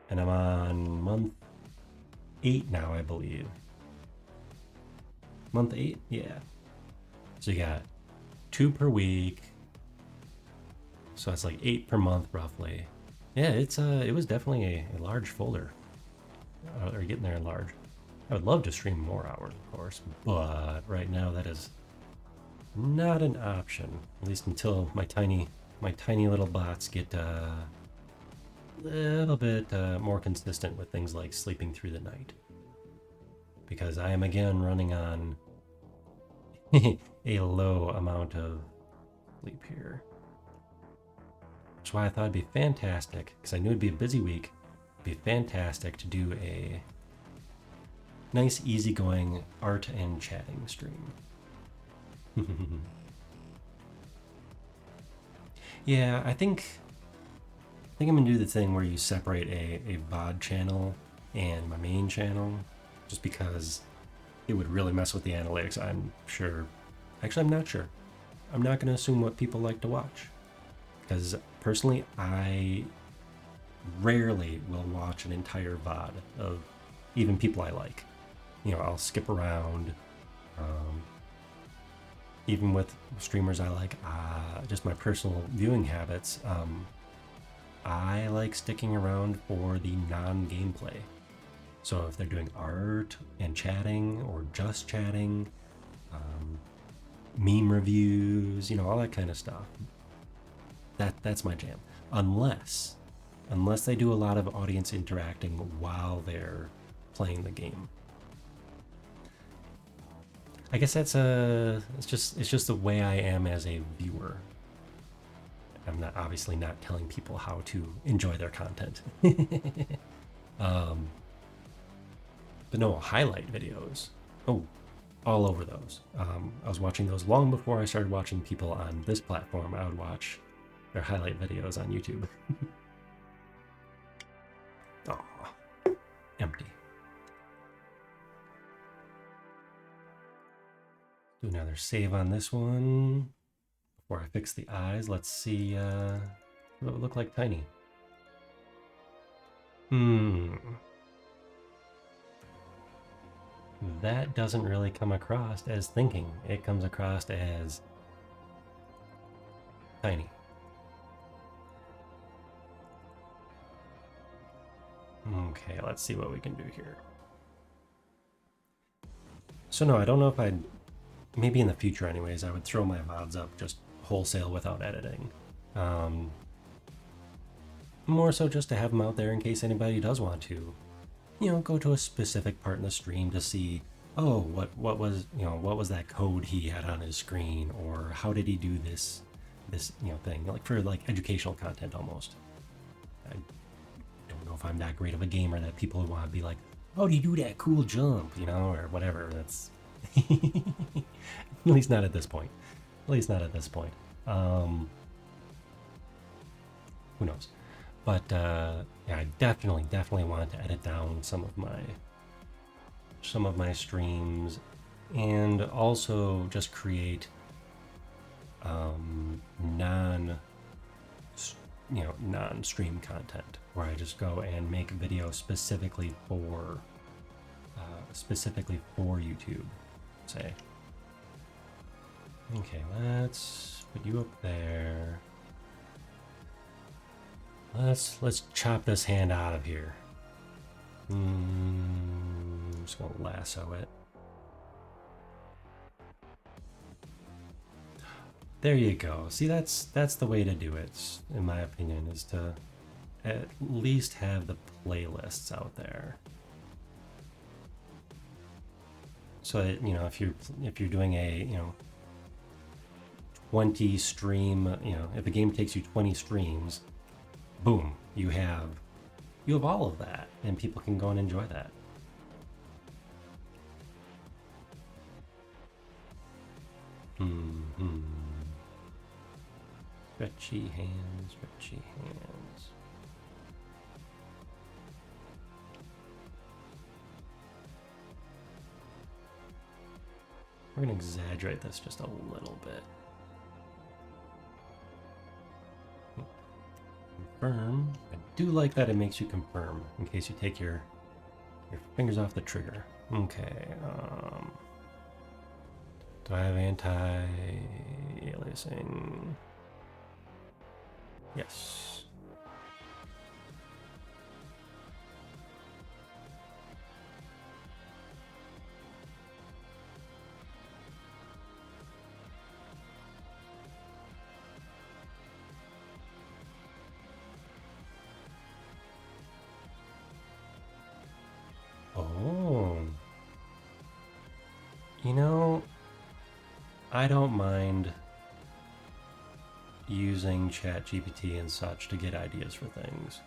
And I'm on month 8 now, I believe. Month 8? Yeah. So you got 2 per week. So that's like 8 per month, roughly. Yeah, it was definitely a large folder. Or getting there large. I would love to stream more hours, of course, but right now that is not an option. At least until my tiny little bots get little bit more consistent with things like sleeping through the night. Because I am again running on a low amount of sleep here. That's why I thought it'd be fantastic, because I knew it'd be a busy week, it'd be fantastic to do a nice easygoing art and chatting stream. Yeah, I think I'm gonna do the thing where you separate a VOD channel and my main channel, just because it would really mess with the analytics. I'm sure. Actually, I'm not sure. I'm not gonna assume what people like to watch, because personally, I rarely will watch an entire VOD of even people I like. You know, I'll skip around. Even with streamers I like, just my personal viewing habits. I like sticking around for the non-gameplay. So if they're doing art and chatting or just chatting, meme reviews, you know, all that kind of stuff. That's my jam. Unless they do a lot of audience interacting while they're playing the game. I guess that's it's just the way I am as a viewer. I'm not obviously not telling people how to enjoy their content. But no, highlight videos. Oh, all over those. I was watching those long before I started watching people on this platform. I would watch their highlight videos on YouTube. Oh, empty. Do another save on this one before I fix the eyes. Let's see what it would look like tiny. That doesn't really come across as thinking. It comes across as tiny. Okay, let's see what we can do here. So no, I don't know if I'd, maybe in the future anyways, I would throw my VODs up just wholesale without editing. More so just to have them out there in case anybody does want to, you know, go to a specific part in the stream to see oh, what was, what was that code he had on his screen, or how did he do this thing, like for like educational content almost. I don't know if I'm that great of a gamer that people would want to be like, how do you do that cool jump, or whatever. That's at least not at this point. At least not at this point. Um, who knows? But yeah, I definitely wanted to edit down some of my streams, and also just create non non-stream content where I just go and make videos specifically for YouTube. Say, okay, let's put you up there. Let's chop this hand out of here. I'm just gonna lasso it. There you go. See, that's the way to do it, in my opinion, is to at least have the playlists out there. So that, if you're doing a 20 stream, if a game takes you 20 streams, boom, you have all of that, and people can go and enjoy that. Stretchy hands, stretchy hands. We're gonna exaggerate this just a little bit. Confirm. I do like that it makes you confirm in case you take your fingers off the trigger. Okay. Do I have anti-aliasing? Yes. Oh. I don't mind using ChatGPT and such to get ideas for things.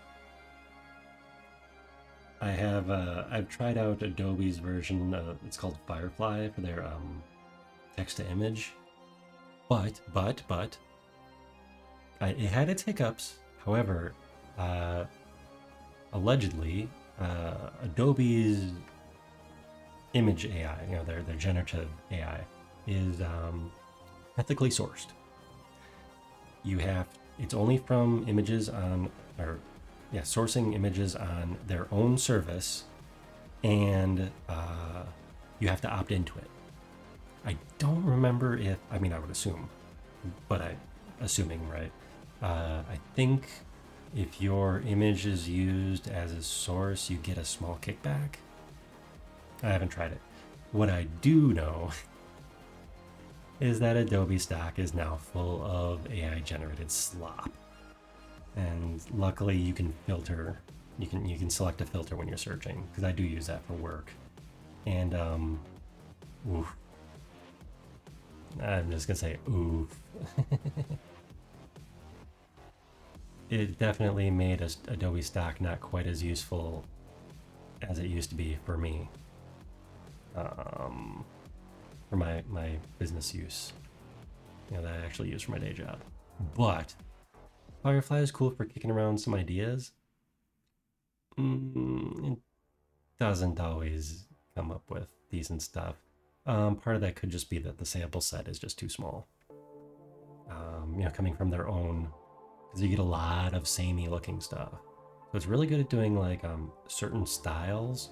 I've tried out Adobe's version. It's called Firefly for their text to image, but it had its hiccups. However, allegedly, Adobe's image AI, their generative AI, is ethically sourced. It's only from images on, sourcing images on their own service, and you have to opt into it. I don't remember I would assume, but assuming, right? I think if your image is used as a source, you get a small kickback. I haven't tried it. What I do know is that Adobe stock is now full of AI generated slop. And luckily you can filter, you can select a filter when you're searching, because I do use that for work. And oof. I'm just gonna say oof. It definitely made Adobe stock not quite as useful as it used to be for me. For my business use, that I actually use for my day job. But Firefly is cool for kicking around some ideas. It doesn't always come up with decent stuff. Part of that could just be that the sample set is just too small. Coming from their own, because you get a lot of samey looking stuff. So it's really good at doing like certain styles.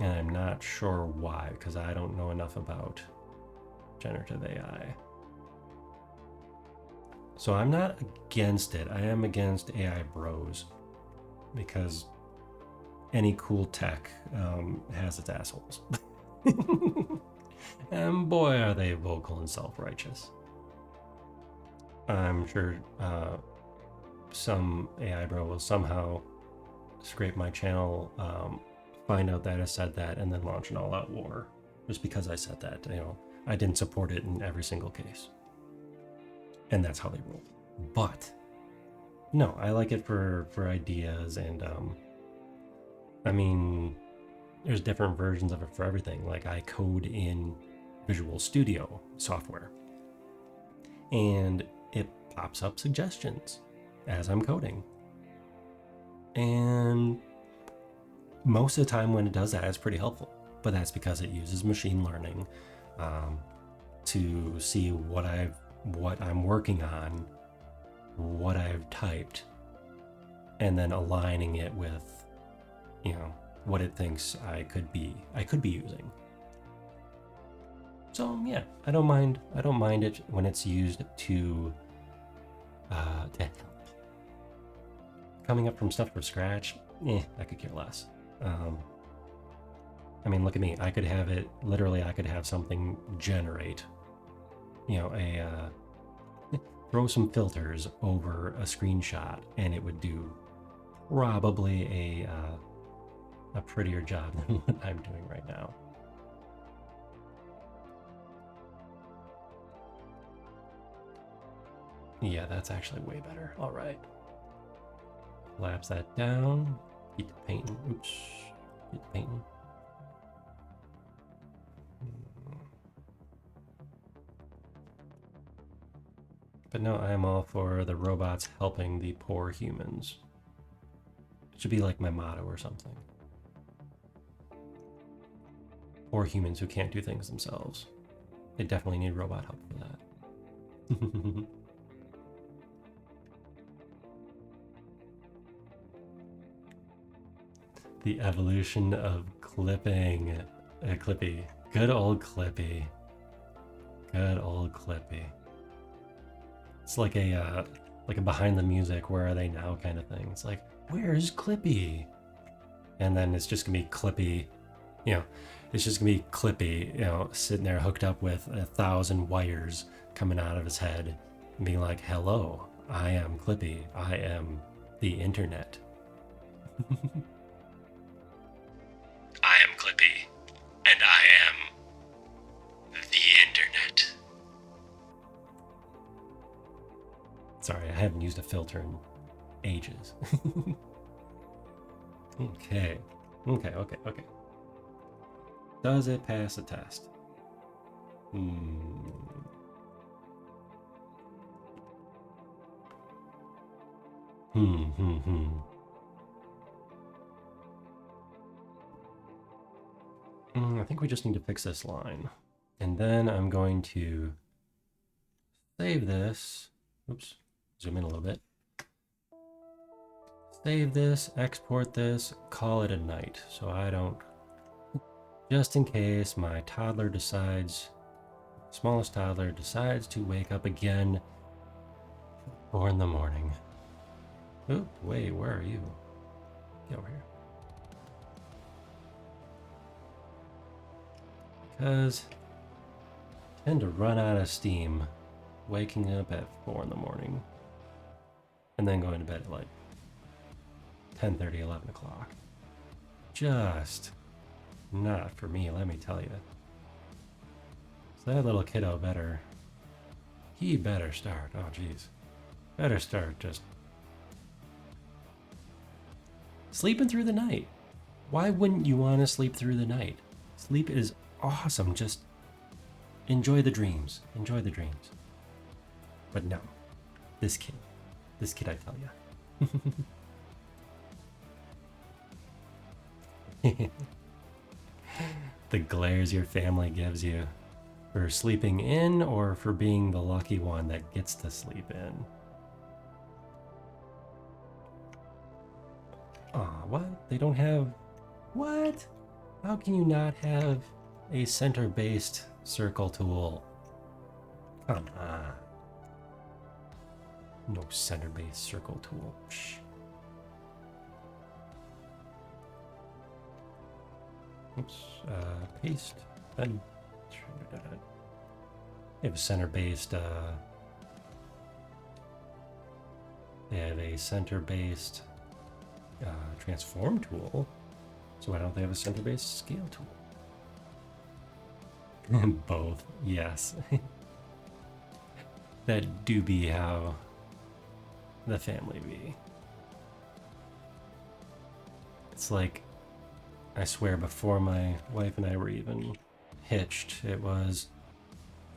And I'm not sure why, because I don't know enough about generative AI. So I'm not against it. I am against AI bros, because any cool tech has its assholes. And boy, are they vocal and self-righteous. I'm sure some AI bro will somehow scrape my channel find out that I said that, and then launch an all-out war just because I said that. I didn't support it in every single case, and that's how they roll. But no, I like it for ideas, and I mean, there's different versions of it for everything. Like I code in Visual Studio software, and it pops up suggestions as I'm coding. And most of the time when it does that, it's pretty helpful. But that's because it uses machine learning to see what I'm working on, what I've typed, and then aligning it with, what it thinks I could be using. So yeah, I don't mind it when it's used to help. Coming up from stuff from scratch, I could care less. I mean, look at me. I could have something generate, throw some filters over a screenshot, and it would do probably a prettier job than what I'm doing right now. Yeah, that's actually way better. All right. Collapse that down. Keep the painting. Oops. Keep the painting. But no, I am all for the robots helping the poor humans. It should be like my motto or something. Poor humans who can't do things themselves. They definitely need robot help for that. The evolution of clipping. Clippy. Good old Clippy. Good old Clippy. It's like a behind the music, where are they now kind of thing. It's like, where's Clippy? And then it's just gonna be Clippy, it's just gonna be Clippy, sitting there hooked up with 1,000 wires coming out of his head and being like, hello, I am Clippy. I am the internet. I am Clippy, and I am the internet. Sorry, I haven't used a filter in ages. Okay. Does it pass the test? I think we just need to fix this line. And then I'm going to save this. Oops, zoom in a little bit. Save this, export this, call it a night. So I don't, just in case my smallest toddler decides to wake up again 4 in the morning. Oh, wait, where are you? Get over here. Because I tend to run out of steam waking up at 4 in the morning and then going to bed at like 10:30, 11 o'clock. Just not for me, let me tell you. So that little kiddo better start, oh geez, better start just sleeping through the night. Why wouldn't you want to sleep through the night? Sleep is awesome, just enjoy the dreams. But no, this kid, I tell you. The glares your family gives you for sleeping in or for being the lucky one that gets to sleep in. Aw, what? They don't have... What? How can you not have a center-based circle tool? Come on. No center-based circle tool. Psh. Oops. Paste. Then they have a center-based. They have a center-based transform tool. So why don't they have a center-based scale tool? Both, yes. That do be how the family be. It's like, I swear before my wife and I were even hitched, it was,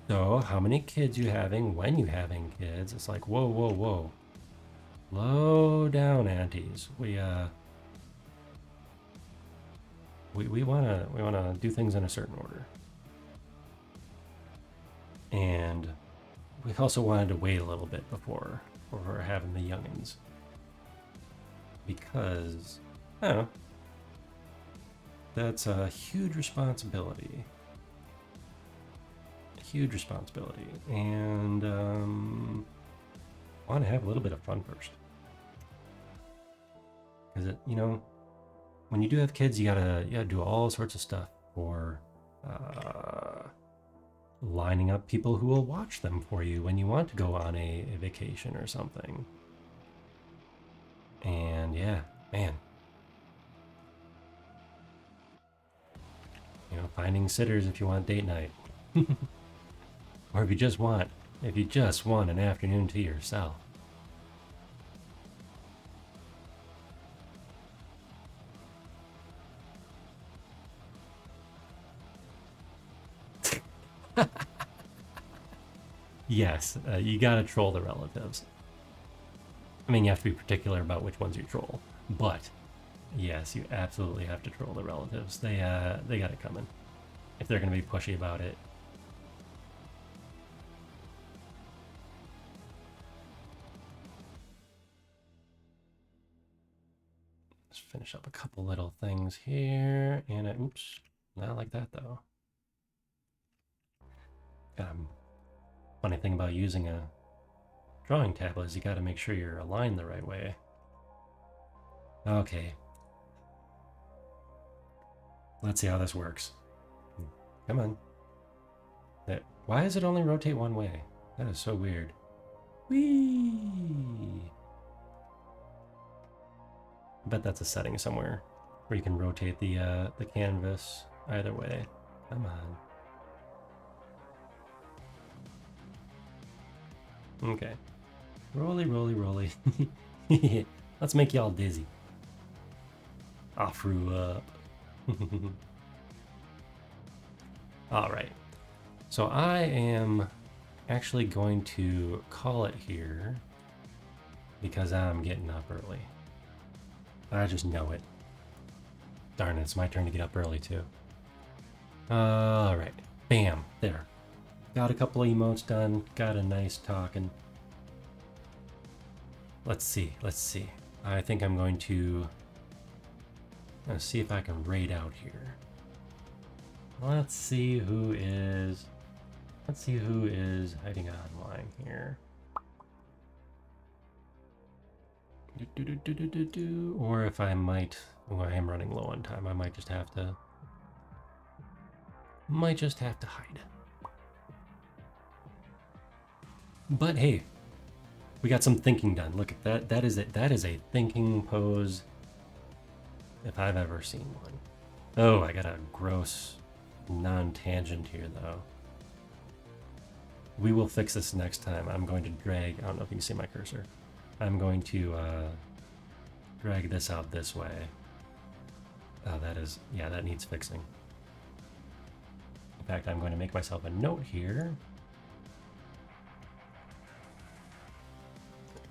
so how many kids you having, when you having kids? It's like, whoa, whoa, whoa. Slow down, aunties. We wanna do things in a certain order. And we also wanted to wait a little bit before having the youngins. Because, I don't know, that's a huge responsibility. A huge responsibility. And I want to have a little bit of fun first. Because it, you know, when you do have kids, you gotta do all sorts of stuff for lining up people who will watch them for you when you want to go on a vacation or something. And yeah, man. You know, finding sitters if you want date night. Or if you just want an afternoon to yourself. Yes, you gotta troll the relatives. I mean, you have to be particular about which ones you troll, but yes, you absolutely have to troll the relatives. They got it coming if they're gonna be pushy about it. Let's finish up a couple little things here, and oops, not like that though. Funny thing about using a drawing tablet is you got to make sure you're aligned the right way. Okay. Let's see how this works. Come on. Why does it only rotate one way? That is so weird. Whee! I bet that's a setting somewhere where you can rotate the canvas either way. Come on. Okay. Roly, roly, roly. Let's make y'all dizzy. I threw up. Alright. So I am actually going to call it here because I'm getting up early. I just know it. Darn it, it's my turn to get up early too. Alright. Bam. There. Got a couple of emotes done. Got a nice talking. Let's see. I think I'm going to see if I can raid out here. Let's see who is hiding online here. Or if I might, I am running low on time. I might just have to hide. But hey, we got some thinking done. Look at that. That is it. That is a thinking pose if I've ever seen one. Oh, I got a gross non-tangent here though. We will fix this next time. I'm going to drag, I don't know if you can see my cursor. I'm going to drag this out this way. Oh, that needs fixing. In fact, I'm going to make myself a note here.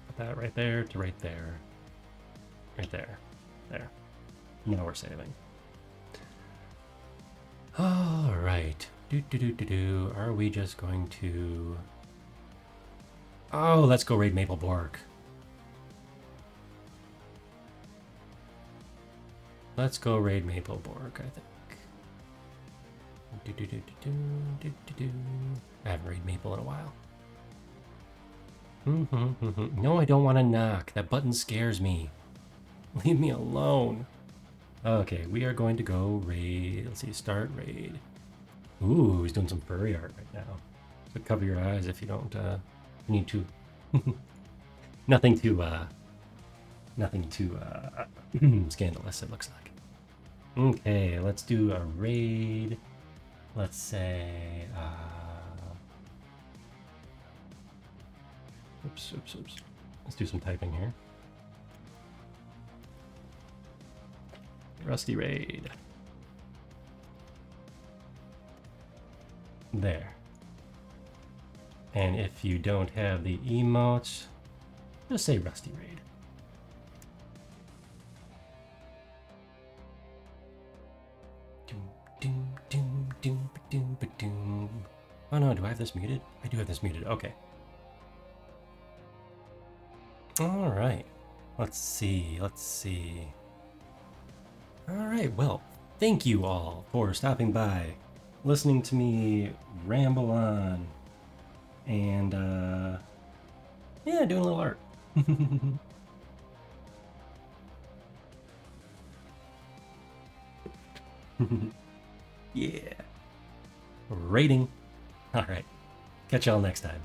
Put that right there to right there. Right there. There. Now we're saving. All right. Are we just going to... Oh, let's go raid Maple Bork. Let's go raid Maple Bork, I think. I haven't raided Maple in a while. No, I don't want to knock. That button scares me. Leave me alone. Okay, we are going to go raid. Let's see, start raid. Ooh, he's doing some furry art right now. So cover your eyes if you don't need to. Nothing too scandalous, it looks like. Okay, let's do a raid. Let's say, oops. Let's do some typing here. Rusty raid. There. And if you don't have the emotes, just say Rusty raid. Oh no, do I have this muted? I do have this muted. Okay. All right. Let's see. All right. Well, thank you all for stopping by, listening to me ramble on, and yeah, doing a little art. Yeah. Rating. All right. Catch y'all next time.